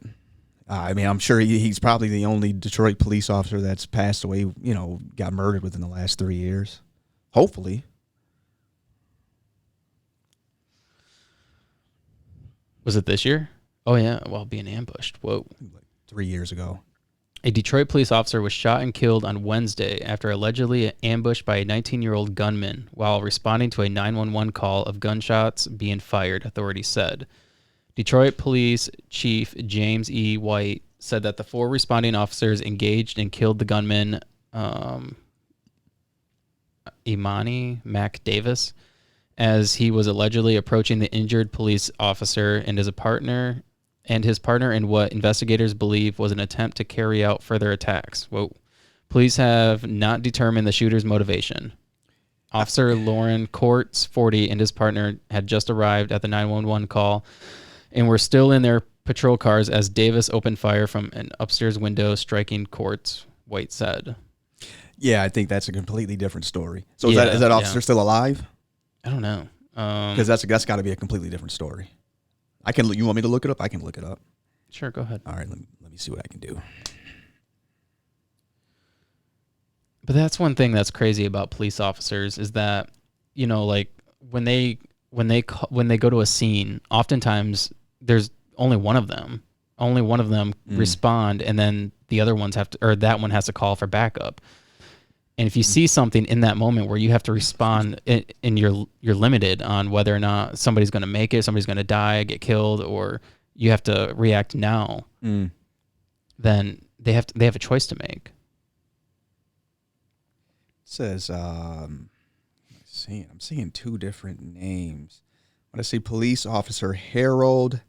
I mean, I'm sure he's probably the only Detroit police officer that's passed away, got murdered within the last 3 years. Hopefully. Was it this year? Oh, yeah. While being ambushed. Whoa. Like 3 years ago. A Detroit police officer was shot and killed on Wednesday after allegedly ambushed by a 19-year-old gunman while responding to a 911 call of gunshots being fired, authorities said. Detroit Police Chief James E. White said that the 4 responding officers engaged and killed the gunman, Imani Mac Davis, as he was allegedly approaching the injured police officer and his partner in what investigators believe was an attempt to carry out further attacks. Whoa. Police have not determined the shooter's motivation. Officer Lauren Courts, 40, and his partner had just arrived at the 911 call and were still in their patrol cars as Davis opened fire from an upstairs window, striking Courts, White said. Yeah, I think that's a completely different story. So is that officer still alive? I don't know. Because that's got to be a completely different story. You want me to look it up? I can look it up. Sure, go ahead. All right, let me see what I can do. But that's one thing that's crazy about police officers is that, like when they go to a scene, oftentimes there's only one of them. Only one of them respond, and then the other ones that one has to call for backup. And if you see something in that moment where you have to respond and you're limited on whether or not somebody's going to make it, somebody's going to die, get killed, or you have to react now, then they have a choice to make. It says, I'm seeing 2 different names. When I see police officer Harold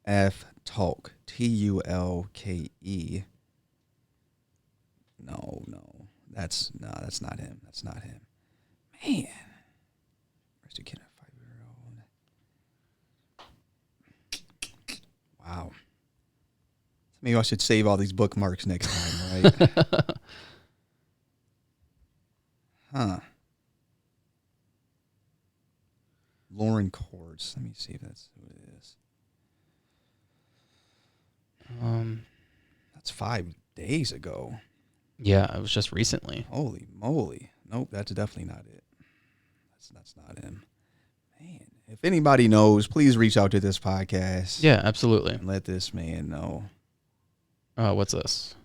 F. Tulke, Tulke. No. That's not him. That's not him. Man. Arrested kid, 5-year-old. Wow. Maybe I should save all these bookmarks next time, right? Huh. Lauren Courts. Let me see if that's who it is. That's 5 days ago. Yeah, it was just recently. Holy moly. Nope, that's definitely not it. That's not him. Man, if anybody knows, please reach out to this podcast. Yeah, absolutely. And let this man know. What's this?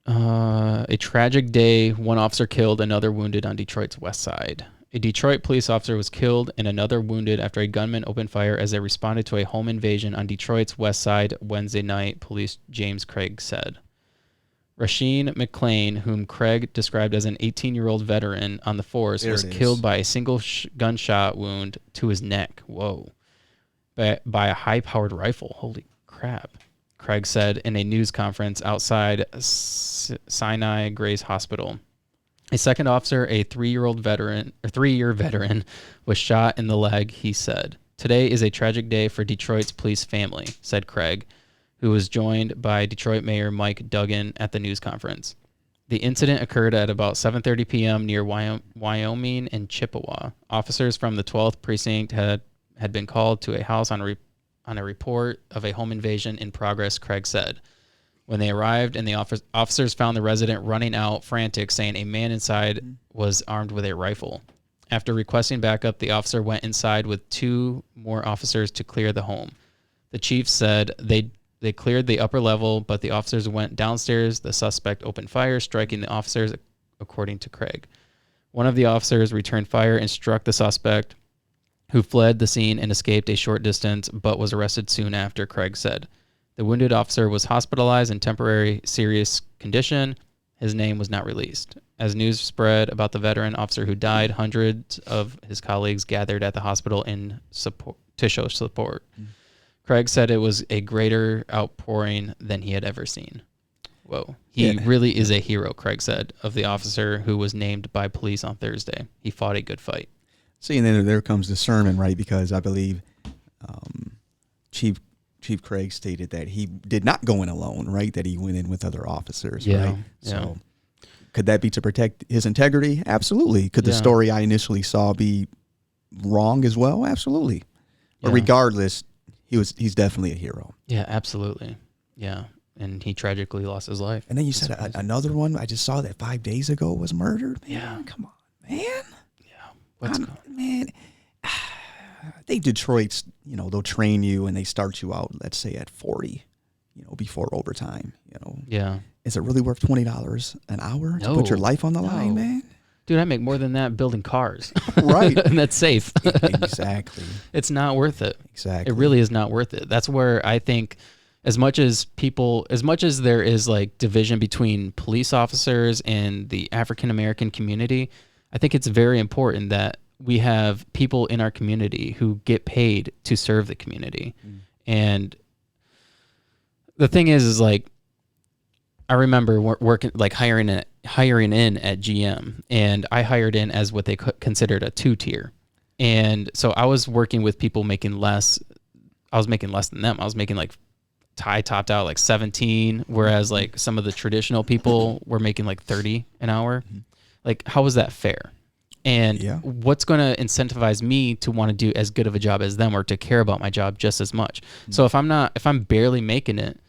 A tragic day. 1 officer killed, another wounded on Detroit's west side. A Detroit police officer was killed and another wounded after a gunman opened fire as they responded to a home invasion on Detroit's west side Wednesday night, police James Craig said. Rasheen McClain, whom Craig described as an 18-year-old veteran on the force, was killed by a single gunshot wound to his neck. Whoa. By a high-powered rifle. Holy crap. Craig said in a news conference outside Sinai Grace Hospital. A second officer, a 3-year veteran, was shot in the leg, he said. Today is a tragic day for Detroit's police family, said Craig, who was joined by Detroit Mayor Mike Duggan at the news conference. The incident occurred at about 7:30 p.m. near Wyoming and Chippewa. Officers from the 12th Precinct had been called to a house on a report of a home invasion in progress, Craig said. When they arrived and the officers found the resident running out, frantic, saying a man inside was armed with a rifle. After requesting backup, the officer went inside with 2 more officers to clear the home. The chief said they cleared the upper level, but the officers went downstairs. The suspect opened fire, striking the officers, according to Craig. One of the officers returned fire and struck the suspect, who fled the scene and escaped a short distance, but was arrested soon after, Craig said. The wounded officer was hospitalized in temporary serious condition. His name was not released. As news spread about the veteran officer who died, hundreds of his colleagues gathered at the hospital to show support. Craig said it was a greater outpouring than he had ever seen. Whoa. He really is a hero, Craig said, of the officer who was named by police on Thursday. He fought a good fight. See, and then there comes the sermon, right? Because I believe Chief Craig stated that he did not go in alone, right? That he went in with other officers, right? So could that be to protect his integrity? Absolutely. Could the story I initially saw be wrong as well? Absolutely. But regardless, he's definitely a hero. Yeah, absolutely. Yeah. And he tragically lost his life. And then you said another one, I just saw that 5 days ago, was murdered. Man, yeah. Come on, man. Yeah. Man, they Detroit's, they'll train you and they start you out, let's say at 40, before overtime, Yeah. Is it really worth $20 an hour to put your life on the line, man? Dude, I make more than that building cars. Right. And that's safe. Exactly. It's not worth it. Exactly. It really is not worth it. That's where I think as much as there is like division between police officers and the African-American community, I think it's very important that we have people in our community who get paid to serve the community. And the thing is like, I remember working, like hiring in at GM, and I hired in as what they considered a 2-tier. And so I was working with people making less. I was making less than them. I was making like topped out like 17, whereas like some of the traditional people were making like 30 an hour. Like, how is that fair? And what's going to incentivize me to want to do as good of a job as them or to care about my job just as much? So if I'm barely making it,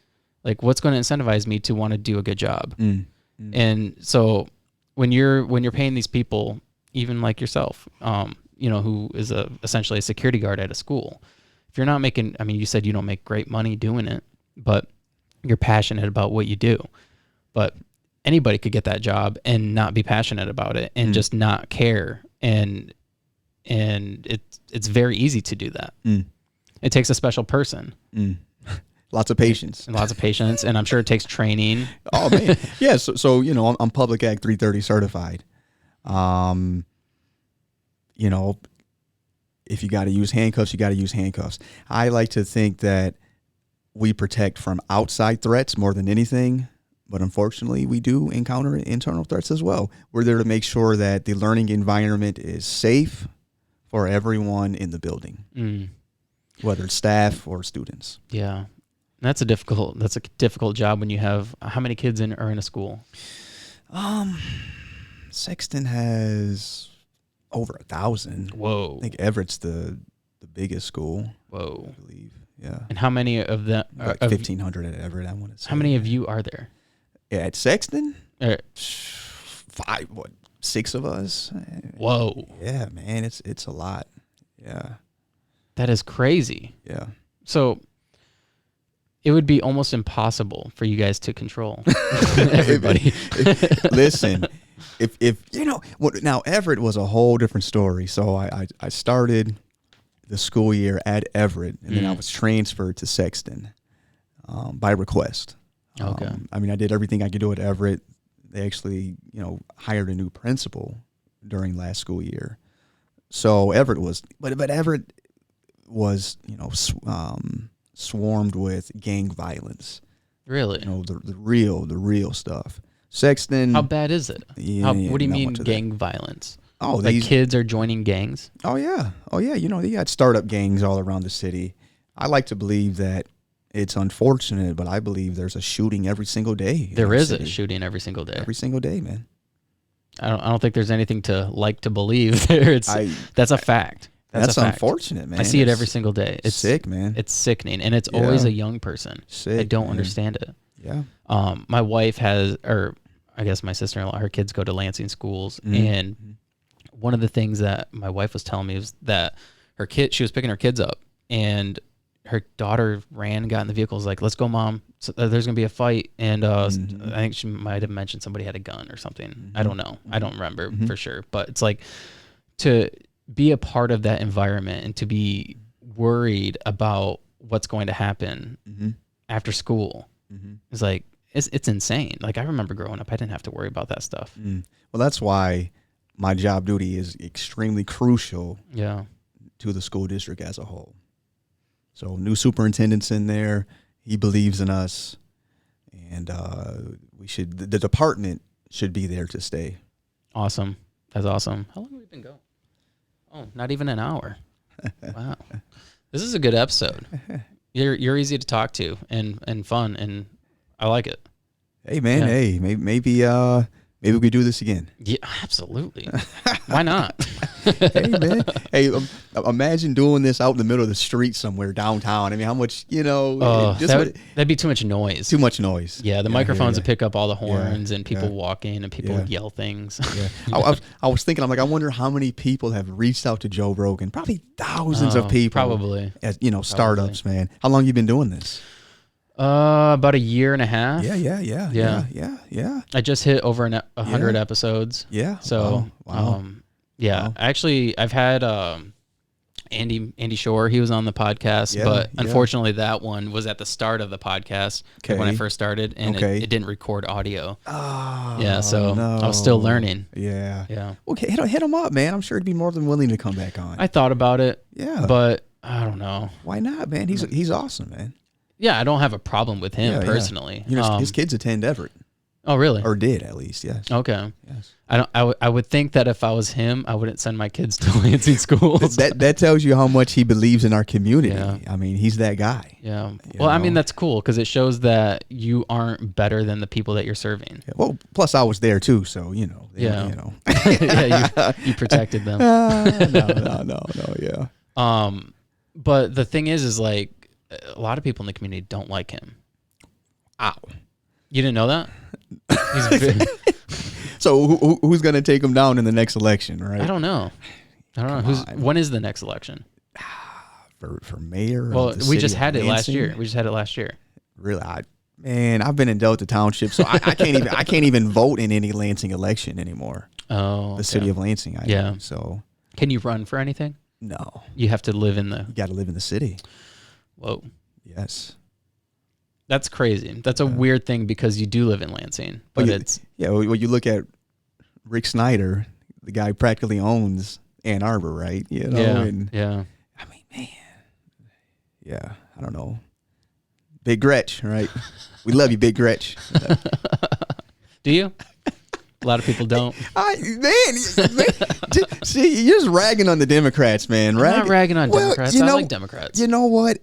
like what's going to incentivize me to want to do a good job? And so when you're paying these people, even like yourself, who is essentially a security guard at a school, if you're not making, I mean, you said you don't make great money doing it, but you're passionate about what you do. But anybody could get that job and not be passionate about it and just not care. And it's very easy to do that. It takes a special person. Lots of patience. And lots of patience, and I'm sure it takes training. Oh, man. Yeah, so I'm Public Act 330 certified. If you got to use handcuffs, you got to use handcuffs. I like to think that we protect from outside threats more than anything, but unfortunately, we do encounter internal threats as well. We're there to make sure that the learning environment is safe for everyone in the building, whether it's staff or students. Yeah. That's a difficult job when you have how many kids are in a school? Sexton has over 1,000. Whoa. I think Everett's the biggest school. Whoa. I believe. Yeah. And how many of them? Like 1,500 at Everett, I want to say. How many of you are there? At Sexton? 6 of us. Whoa. Yeah, man, it's a lot. Yeah. That is crazy. Yeah. So it would be almost impossible for you guys to control everybody. Listen, now Everett was a whole different story. So I started the school year at Everett, and then I was transferred to Sexton by request. Okay. I mean, I did everything I could do at Everett. They actually, hired a new principal during last school year. So Everett was, but Everett was, swarmed with gang violence. Really? You know, the real stuff. Sexting. How bad is it? Yeah, What do you mean that. gang violence? Oh, like kids are joining gangs? Oh yeah. You know, you got startup gangs all around the city. I like to believe that it's unfortunate, but I believe there's a shooting every single day. There is a shooting every single day. Every single day, man. I don't think there's anything to like to believe there. That's a fact. That's a fact. Unfortunate, man. I see it every single day. It's sick, man. It's sickening, and it's always a young person. Sick, I don't understand it. Yeah. My wife has, or I guess my sister-in-law, her kids go to Lansing schools, and one of the things that my wife was telling me was that she was picking her kids up, and her daughter ran, got in the vehicle, was like, "Let's go, Mom. So, there's going to be a fight." And I think she might have mentioned somebody had a gun or something. I don't know. I don't remember for sure. But it's like to be a part of that environment and to be worried about what's going to happen after school is like, it's insane. Like, I remember growing up, I didn't have to worry about that stuff. Well, that's why my job duty is extremely crucial to the school district as a whole. So new superintendent's in there. He believes in us, and the department should be there to stay. Awesome. That's awesome. How long have we been going? Oh, not even an hour. Wow. This is a good episode. You're easy to talk to and fun, and I like it. Hey, man. Yeah. Hey, maybe we could do this again. Yeah, absolutely. Why not? Hey, man. Hey, imagine doing this out in the middle of the street somewhere downtown. I mean, how much, that'd be too much noise. Too much noise. Yeah, the microphones would pick up all the horns and people walking and people would yell things. Yeah. I was thinking, I wonder how many people have reached out to Joe Rogan. Probably thousands of people. Probably. As, startups, man. How long you been doing this? About a year and a half. Yeah. I just hit over 100 episodes. Yeah. So, wow. Wow. Actually, I've had Andy Shore. He was on the podcast, but unfortunately, that one was at the start of the podcast when I first started, and it didn't record audio. Oh, yeah. So I was still learning. Yeah. Yeah. Okay, hit him up, man. I'm sure he'd be more than willing to come back on. I thought about it. Yeah. But I don't know. Why not, man? He's awesome, man. Yeah, I don't have a problem with him personally. His kids attend Everett. Oh, really? Or did, at least, yes. Okay. Yes. I would think that if I was him, I wouldn't send my kids to Lansing schools. that tells you how much he believes in our community. Yeah. I mean, he's that guy. Yeah. Well, I mean, that's cool because it shows that you aren't better than the people that you're serving. Yeah. Well, plus I was there too, so You protected them. No, yeah. But the thing is like a lot of people in the community don't like him. Ow. You didn't know that? So who's going to take him down in the next election, right? I don't know. When is the next election? For mayor? Well, we just had it last year. Really? I've been in Delta Township, so I can't even vote in any Lansing election anymore. Oh, the city of Lansing. So can you run for anything? No. You have to live in the. You got to live in the city. Whoa. Yes. That's crazy. That's a weird thing because you do live in Lansing, but well, you look at Rick Snyder, the guy practically owns Ann Arbor, right? Yeah. I mean, man. Yeah, I don't know. Big Gretch, right? We love you, Big Gretch. Do you? A lot of people don't. See, you're just ragging on the Democrats, man. I'm not ragging on Democrats. I like Democrats. You know what?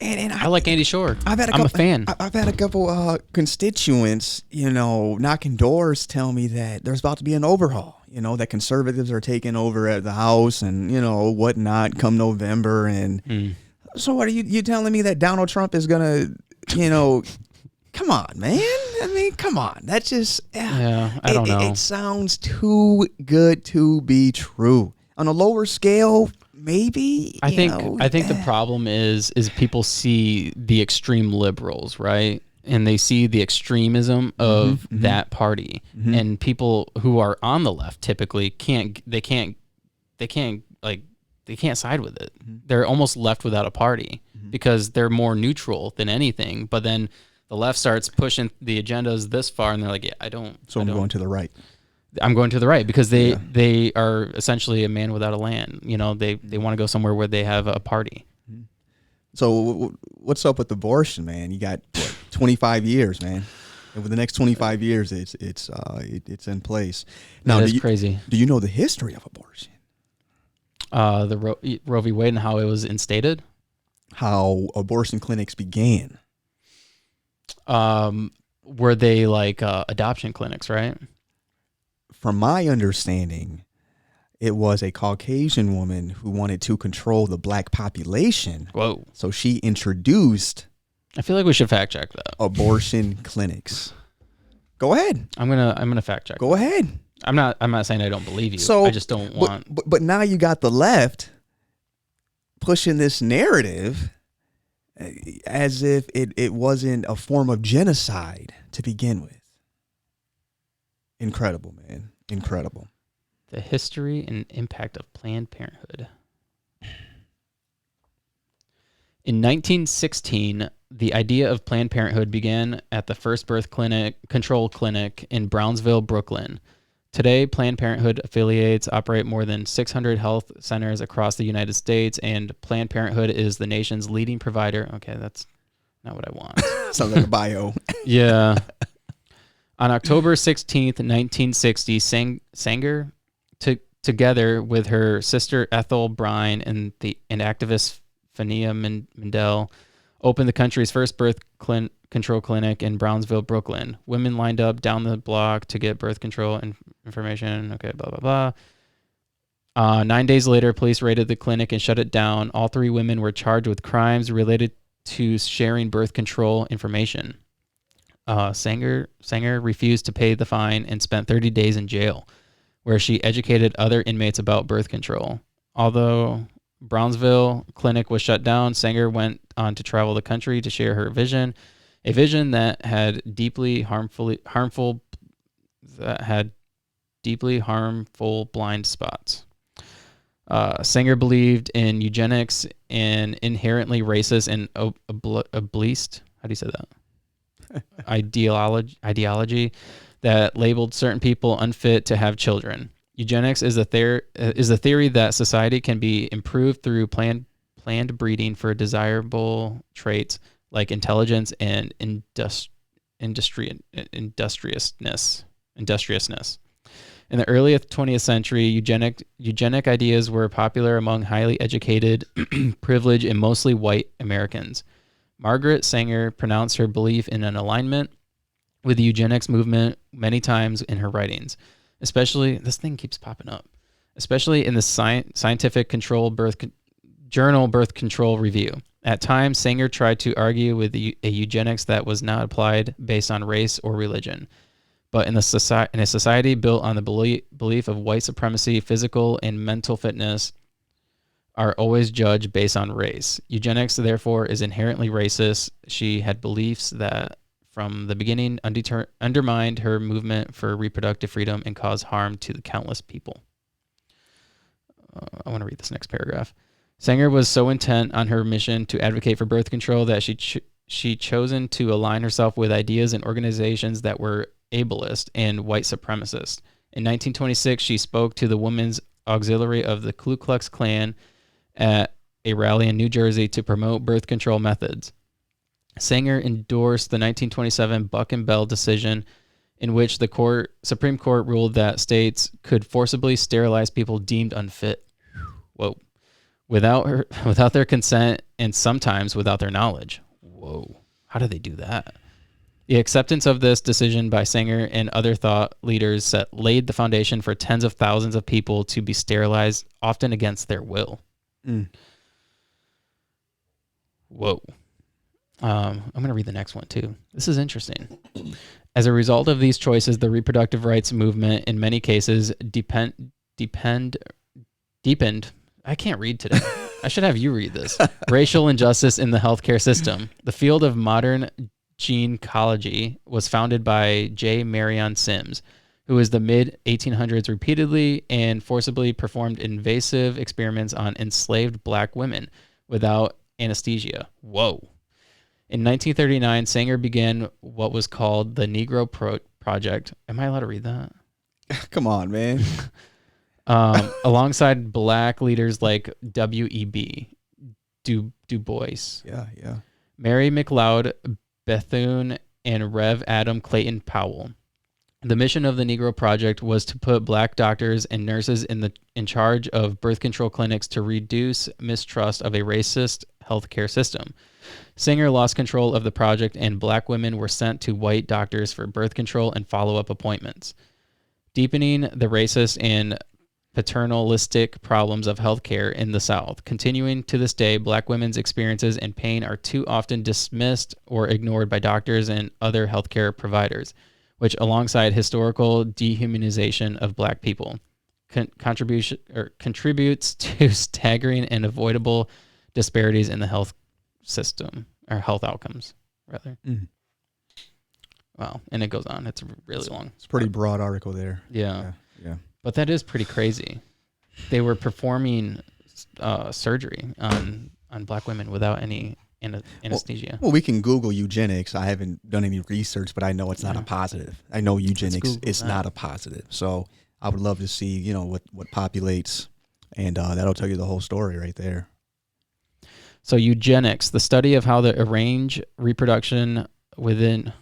And I like Andy Shore. I'm a fan. I've had a couple constituents, knocking doors, tell me that there's about to be an overhaul. That conservatives are taking over at the House and whatnot come November. And so, what are you telling me that Donald Trump is gonna, Come on, man. I mean, come on. That's just I don't know. It sounds too good to be true. On a lower scale, maybe. I think the problem is people see the extreme liberals, right? And they see the extremism of that party, and people who are on the left typically can't side with it. They're almost left without a party because they're more neutral than anything. But then the left starts pushing the agendas this far, and they're like, I'm going to the right. I'm going to the right because they are essentially a man without a land. They want to go somewhere where they have a party. So what's up with abortion, man? You got what, 25 years, man. Over the next 25 years, it's in place. Now, that is crazy. Do you know the history of abortion? The Roe v. Wade and how it was instated? How abortion clinics began? Were they like adoption clinics, right? From my understanding, it was a Caucasian woman who wanted to control the black population. Whoa. So she introduced... I feel like we should fact check that. Abortion clinics. Go ahead. I'm gonna fact check. Go ahead. I'm not saying I don't believe you. So I just don't want. But now you got the left pushing this narrative as if it wasn't a form of genocide to begin with. Incredible, man. Incredible. The history and impact of Planned Parenthood. In 1916, the idea of Planned Parenthood began at the first birth control clinic in Brownsville, Brooklyn. Today, Planned Parenthood affiliates operate more than 600 health centers across the United States, and Planned Parenthood is the nation's leading provider. Okay, that's not what I want. Sounds like a bio. Yeah. On October 16th, 1960, Sanger, together with her sister Ethel Brine and activist Fania Mendel, opened the country's first birth control clinic in Brownsville, Brooklyn. Women lined up down the block to get birth control information. Okay, blah, blah, blah. 9 days later, police raided the clinic and shut it down. All three women were charged with crimes related to sharing birth control information. Sanger refused to pay the fine and spent 30 days in jail, where she educated other inmates about birth control. Although Brownsville clinic was shut down, Sanger went on to travel the country to share her vision, a vision that had deeply harmful blind spots. Sanger believed in eugenics, an inherently racist and oblised, how do you say that? ideology that labeled certain people unfit to have children. Eugenics is a theory that society can be improved through planned breeding for desirable traits like intelligence and industriousness. In the early 20th century, eugenic ideas were popular among highly educated, privileged, and mostly white Americans. Margaret Sanger pronounced her belief in an alignment with the eugenics movement many times in her writings. Especially, this thing keeps popping up, especially in the scientific journal Birth Control Review. At times, Sanger tried to argue with a eugenics that was not applied based on race or religion. But in a society built on the belief of white supremacy, physical and mental fitness are always judged based on race. Eugenics, therefore, is inherently racist. She had beliefs that from the beginning undermined her movement for reproductive freedom and caused harm to the countless people. I want to read this next paragraph. Sanger was so intent on her mission to advocate for birth control that she chosen to align herself with ideas and organizations that were ableist and white supremacist. In 1926, she spoke to the Women's Auxiliary of the Ku Klux Klan at a rally in New Jersey to promote birth control methods. Sanger endorsed the 1927 Buck and Bell decision, in which the Supreme Court ruled that states could forcibly sterilize people deemed unfit. Whoa. Without their consent and sometimes without their knowledge. Whoa. How do they do that? The acceptance of this decision by Sanger and other thought leaders laid the foundation for tens of thousands of people to be sterilized, often against their will. Whoa. I'm going to read the next one too. This is interesting. As a result of these choices, the reproductive rights movement in many cases deepened. I can't read today. I should have you read this. Racial injustice in the healthcare system. The field of modern gynecology was founded by J. Marion Sims, who in the mid-1800s repeatedly and forcibly performed invasive experiments on enslaved black women without anesthesia. Whoa. In 1939, Sanger began what was called the Negro Project. Am I allowed to read that? Come on, man. Alongside black leaders like W.E.B. Du Bois. Yeah, yeah. Mary McLeod Bethune and Rev. Adam Clayton Powell. The mission of the Negro Project was to put black doctors and nurses in charge of birth control clinics to reduce mistrust of a racist healthcare system. Singer lost control of the project, and black women were sent to white doctors for birth control and follow-up appointments, deepening the racist and paternalistic problems of healthcare in the South. Continuing to this day, black women's experiences and pain are too often dismissed or ignored by doctors and other healthcare providers, which, alongside historical dehumanization of black people, contributes to staggering and avoidable disparities in the health system, or health outcomes, rather. Mm. Wow. And it goes on. It's really long. It's a pretty broad article there. Yeah. Yeah. But that is pretty crazy. They were performing surgery on black women without any anesthesia. Well, we can Google eugenics. I haven't done any research, but I know it's not a positive. I know eugenics is not a positive. So I would love to see, what populates, and that'll tell you the whole story right there. So eugenics, the study of how to arrange reproduction within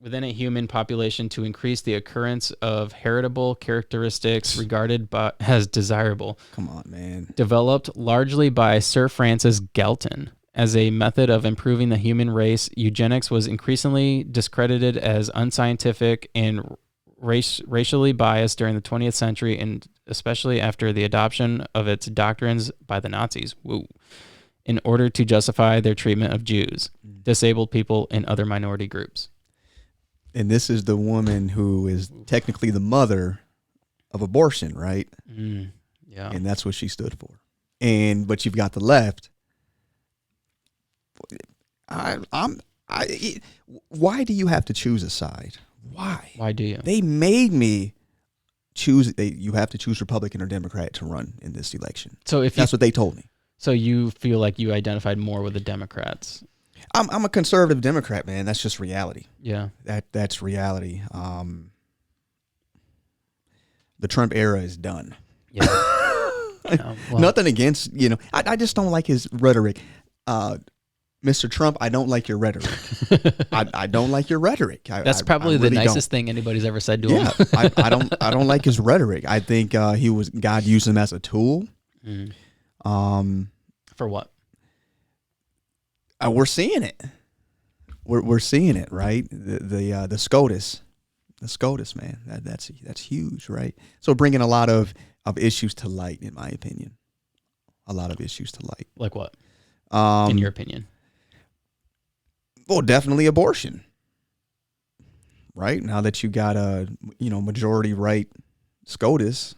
a human population to increase the occurrence of heritable characteristics regarded as desirable. Come on, man. Developed largely by Sir Francis Galton. As a method of improving the human race, eugenics was increasingly discredited as unscientific and racially biased during the 20th century, and especially after the adoption of its doctrines by the Nazis. Woo. In order to justify their treatment of Jews, disabled people, and other minority groups. And this is the woman who is technically the mother of abortion, right? Yeah. And that's what she stood for. But you've got the left. Why do you have to choose a side? Why? Why do you? They made me choose. You have to choose Republican or Democrat to run in this election. So that's what they told me. So you feel like you identified more with the Democrats? I'm a conservative Democrat, man. That's just reality. Yeah. That's reality. The Trump era is done. Yeah. Nothing against, I just don't like his rhetoric. Mr. Trump, I don't like your rhetoric. I don't like your rhetoric. That's probably the nicest thing anybody's ever said to him. I don't like his rhetoric. I think God used him as a tool. For what? We're seeing it. We're seeing it, right? The SCOTUS, man. That's huge, right? So bringing a lot of issues to light, in my opinion. A lot of issues to light. Like what? In your opinion? Well, definitely abortion. Right? Now that you got a majority right SCOTUS,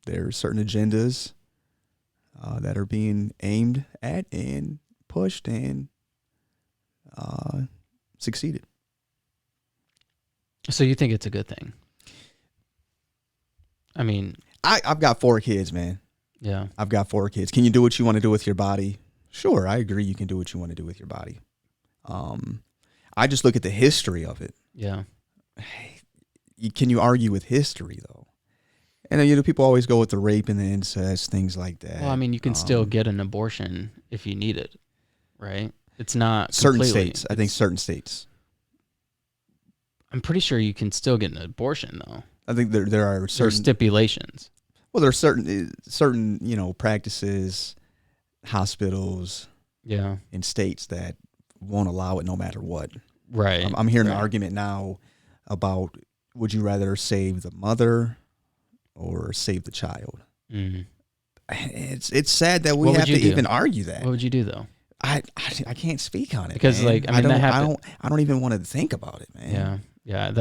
there are certain agendas that are being aimed at and pushed and succeeded. So you think it's a good thing? I mean, I've got 4 kids, man. Yeah. I've got 4 kids. Can you do what you want to do with your body? Sure, I agree you can do what you want to do with your body. I just look at the history of it. Yeah. Can you argue with history, though? And people always go with the rape and the incest, things like that. Well, I mean, you can still get an abortion if you need it, right? It's not certain states. I think certain states. I'm pretty sure you can still get an abortion, though. I think there are certain stipulations. Well, there are certain practices, hospitals, in states that won't allow it no matter what. Right. I'm hearing an argument now about, would you rather save the mother or save the child? Mm-hmm. It's sad that we have to even argue that. What would you do, though? I can't speak on it because, man. I don't even want to think about it, man. Yeah.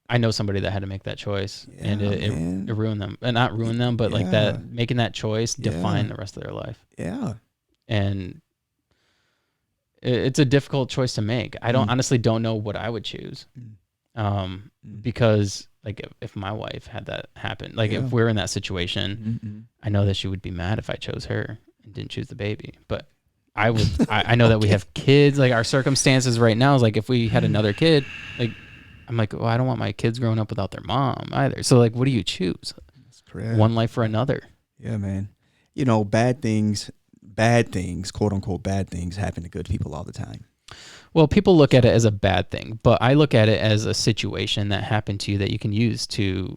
I know somebody that had to make that choice, and it ruined them. And not ruined them, but like that, making that choice defined the rest of their life. Yeah. And it's a difficult choice to make. I honestly don't know what I would choose. Because like if my wife had that happen, like if we're in that situation, I know that she would be mad if I chose her and didn't choose the baby. But I would, I know that we have kids, like our circumstances right now is like, if we had another kid, like, I'm like, well, I don't want my kids growing up without their mom either. So like, what do you choose? That's correct. One life for another. Yeah, man. bad things, quote unquote, bad things happen to good people all the time. Well, people look at it as a bad thing, but I look at it as a situation that happened to you that you can use to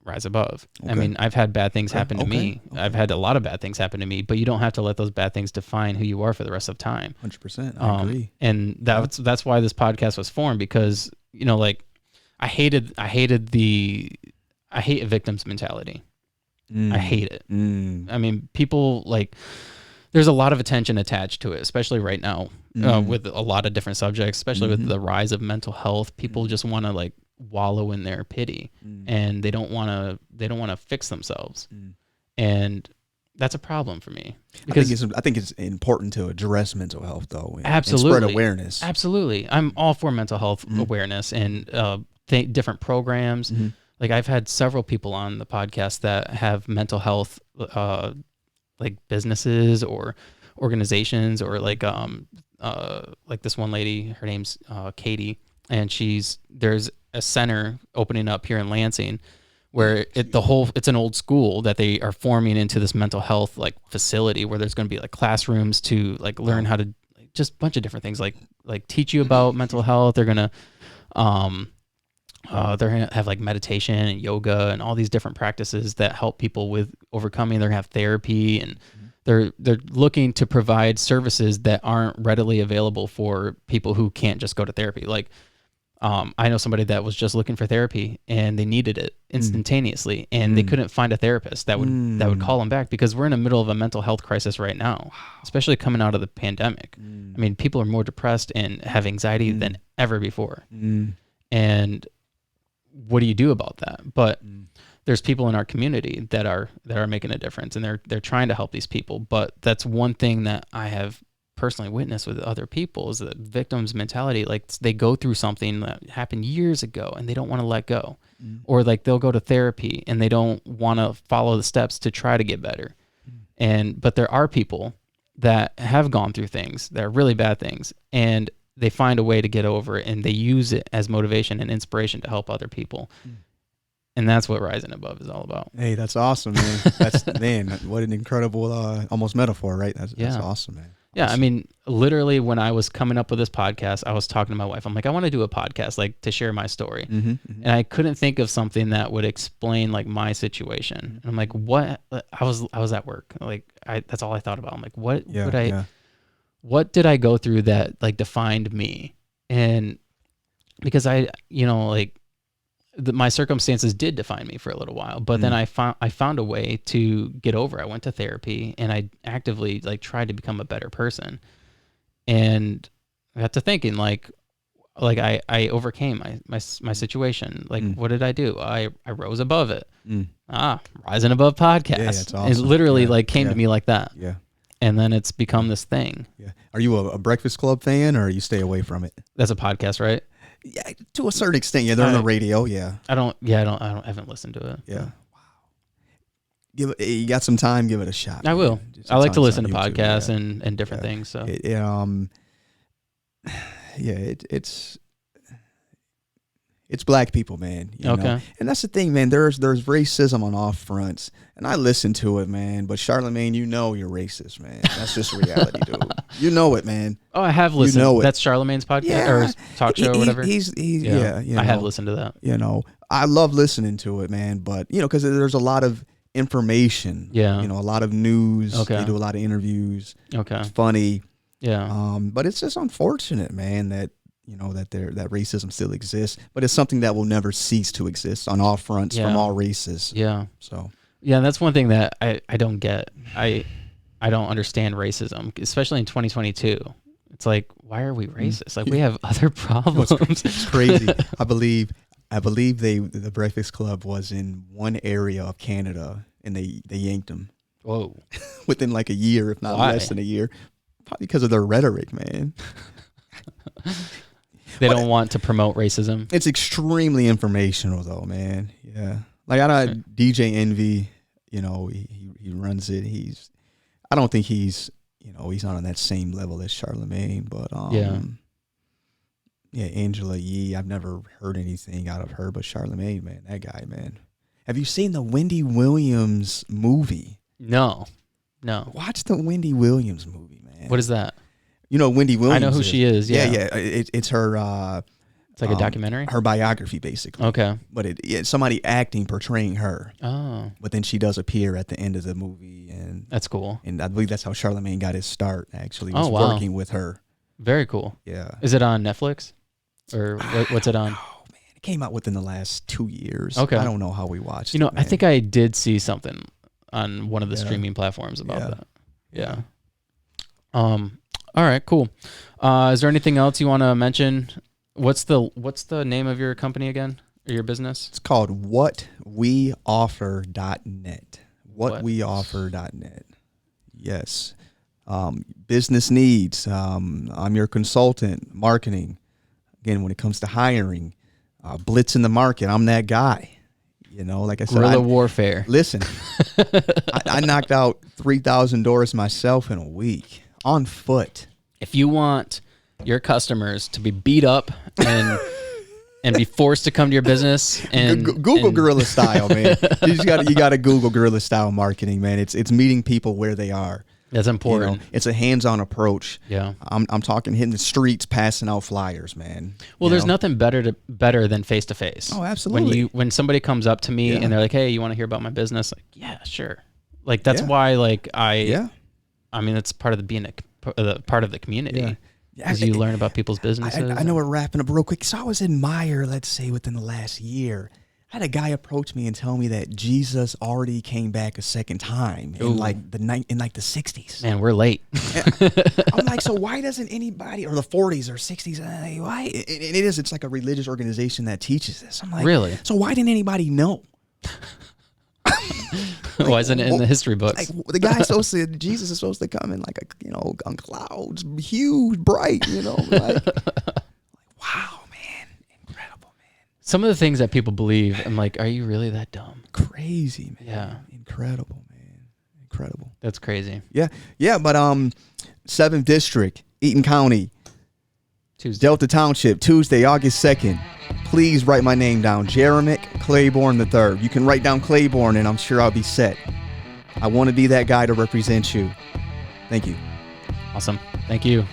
rise above. Okay. I mean, I've had bad things happen to me. Okay. I've had a lot of bad things happen to me, but you don't have to let those bad things define who you are for the rest of time. 100%. I agree. And that's why this podcast was formed, because, like, I hate a victim's mentality. I hate it. I mean, people, like, there's a lot of attention attached to it, especially right now, with a lot of different subjects, especially with the rise of mental health. People just want to, like, wallow in their pity, and they don't want to fix themselves. And that's a problem for me, because I think it's important to address mental health, though. Absolutely. And spread awareness. Absolutely. I'm all for mental health awareness and different programs. Like, I've had several people on the podcast that have mental health, like businesses or organizations, or like this one lady, her name's Katie, and there's a center opening up here in Lansing where it's an old school that they are forming into this mental health, like, facility, where there's going to be, like, classrooms to, like, learn how to, just a bunch of different things, like teach you about mental health. They're gonna they're gonna have, like, meditation and yoga and all these different practices that help people with overcoming. They're gonna have therapy, and they're looking to provide services that aren't readily available for people who can't just go to therapy. Like, I know somebody that was just looking for therapy, and they needed it instantaneously, and they couldn't find a therapist that would call them back, because we're in the middle of a mental health crisis right now, especially coming out of the pandemic. I mean, people are more depressed and have anxiety than ever before. And what do you do about that? But there's people in our community that are making a difference, and they're trying to help these people. But that's one thing that I have personally witnessed with other people, is the victim's mentality. Like, they go through something that happened years ago and they don't want to let go, or like they'll go to therapy and they don't want to follow the steps to try to get better. But there are people that have gone through things that are really bad things, and they find a way to get over it, and they use it as motivation and inspiration to help other people. And that's what Rising Above is all about. Hey, that's awesome, man. Man, what an incredible, almost metaphor, right? That's awesome, man. Yeah, I mean, literally, when I was coming up with this podcast, I was talking to my wife. I'm like, I want to do a podcast, like, to share my story. And I couldn't think of something that would explain, like, my situation. And I'm like, what? I was at work. Like, that's all I thought about. I'm like, what did I go through that, like, defined me? And because my circumstances did define me for a little while, but then I found a way to get over it. I went to therapy, and I actively, like, tried to become a better person. And I got to thinking, like I overcame my situation. Like, what did I do? I rose above it. Rising Above podcast. Yeah, that's awesome. It literally came to me like that. Yeah. And then it's become this thing. Yeah. Are you a Breakfast Club fan, or you stay away from it? That's a podcast, right? Yeah, to a certain extent. Yeah, they're on the radio. Yeah. I haven't listened to it. Yeah. Wow. You got some time, give it a shot. I will. I like to listen to podcasts and different things. So it's black people, man. You know? And that's the thing, man. There's racism on all fronts, and I listen to it, man. But Charlamagne, you're racist, man. That's just reality, dude. You know it, man. Oh, I have listened. You know it. That's Charlamagne's podcast or talk show or whatever. I have listened to that. You know, I love listening to it, man. But because there's a lot of information. Yeah. A lot of news. Okay. They do a lot of interviews. Okay. It's funny. Yeah. But it's just unfortunate, man, that that racism still exists, but it's something that will never cease to exist on all fronts from all races. Yeah. So. Yeah, that's one thing that I don't get. I don't understand racism, especially in 2022. It's like, why are we racist? Like, we have other problems. It's crazy. I believe the Breakfast Club was in one area of Canada, and they yanked them. Whoa. Within like a year, if not less than a year, probably because of their rhetoric, man. They don't want to promote racism. It's extremely informational, though, man. Yeah, like I know DJ Envy. He runs it. I don't think he's not on that same level as Charlamagne, but Angela Yee. I've never heard anything out of her, but Charlamagne, man, that guy, man. Have you seen the Wendy Williams movie? No. No. Watch the Wendy Williams movie, man. What is that? You know Wendy Williams? I know who she is. Yeah. It's her. It's like a documentary? Her biography, basically. Okay. But it's somebody acting, portraying her. Oh. But then she does appear at the end of the movie. And that's cool. And I believe that's how Charlemagne got his start, actually. Was working with her. Very cool. Yeah. Is it on Netflix? Or what's it on? Oh, man. It came out within the last 2 years. Okay. I don't know how we watched it. I think I did see something on one of the streaming platforms about that. Yeah. All right, cool. Is there anything else you want to mention? What's the name of your company again, or your business? It's called whatweoffer.net. Whatweoffer.net. Yes. Business needs. I'm your consultant, marketing. Again, when it comes to hiring, blitz in the market, I'm that guy. Like I said, guerrilla warfare. Listen, I knocked out 3,000 doors myself in a week on foot. If you want your customers to be beat up and be forced to come to your business, and Google guerrilla style, man. you got to Google guerrilla style marketing, man. It's meeting people where they are. That's important. It's a hands-on approach. Yeah, I'm talking hitting the streets, passing out flyers, man. Well, there's nothing better than face to face. Oh, absolutely. When somebody comes up to me and they're like, "Hey, you want to hear about my business?" Like, yeah, sure. Like that's why, like I mean, that's part of being part of the community. Yeah. Because you learn about people's businesses. I know we're wrapping up real quick. So I was in Meyer, let's say within the last year. I had a guy approach me and tell me that Jesus already came back a second time in like the 60s. Man, we're late. I'm like, so why doesn't anybody, or the 40s or 60s? Why? It's like a religious organization that teaches this. I'm like, really? So why didn't anybody know? Why isn't it in the history books? Like, the guy's supposed to, Jesus is supposed to come in like on clouds, huge, bright, like wow, man, incredible, man. Some of the things that people believe, I'm like, are you really that dumb? Crazy, man. Yeah. Incredible, man. Incredible. That's crazy. Yeah. Yeah, but 7th District, Eaton County, Tuesday. Delta Township, Tuesday, August 2nd. Please write my name down, Jerimic Clayborn lll. You can write down Clayborn and I'm sure I'll be set. I want to be that guy to represent you. Thank you. Awesome. Thank you.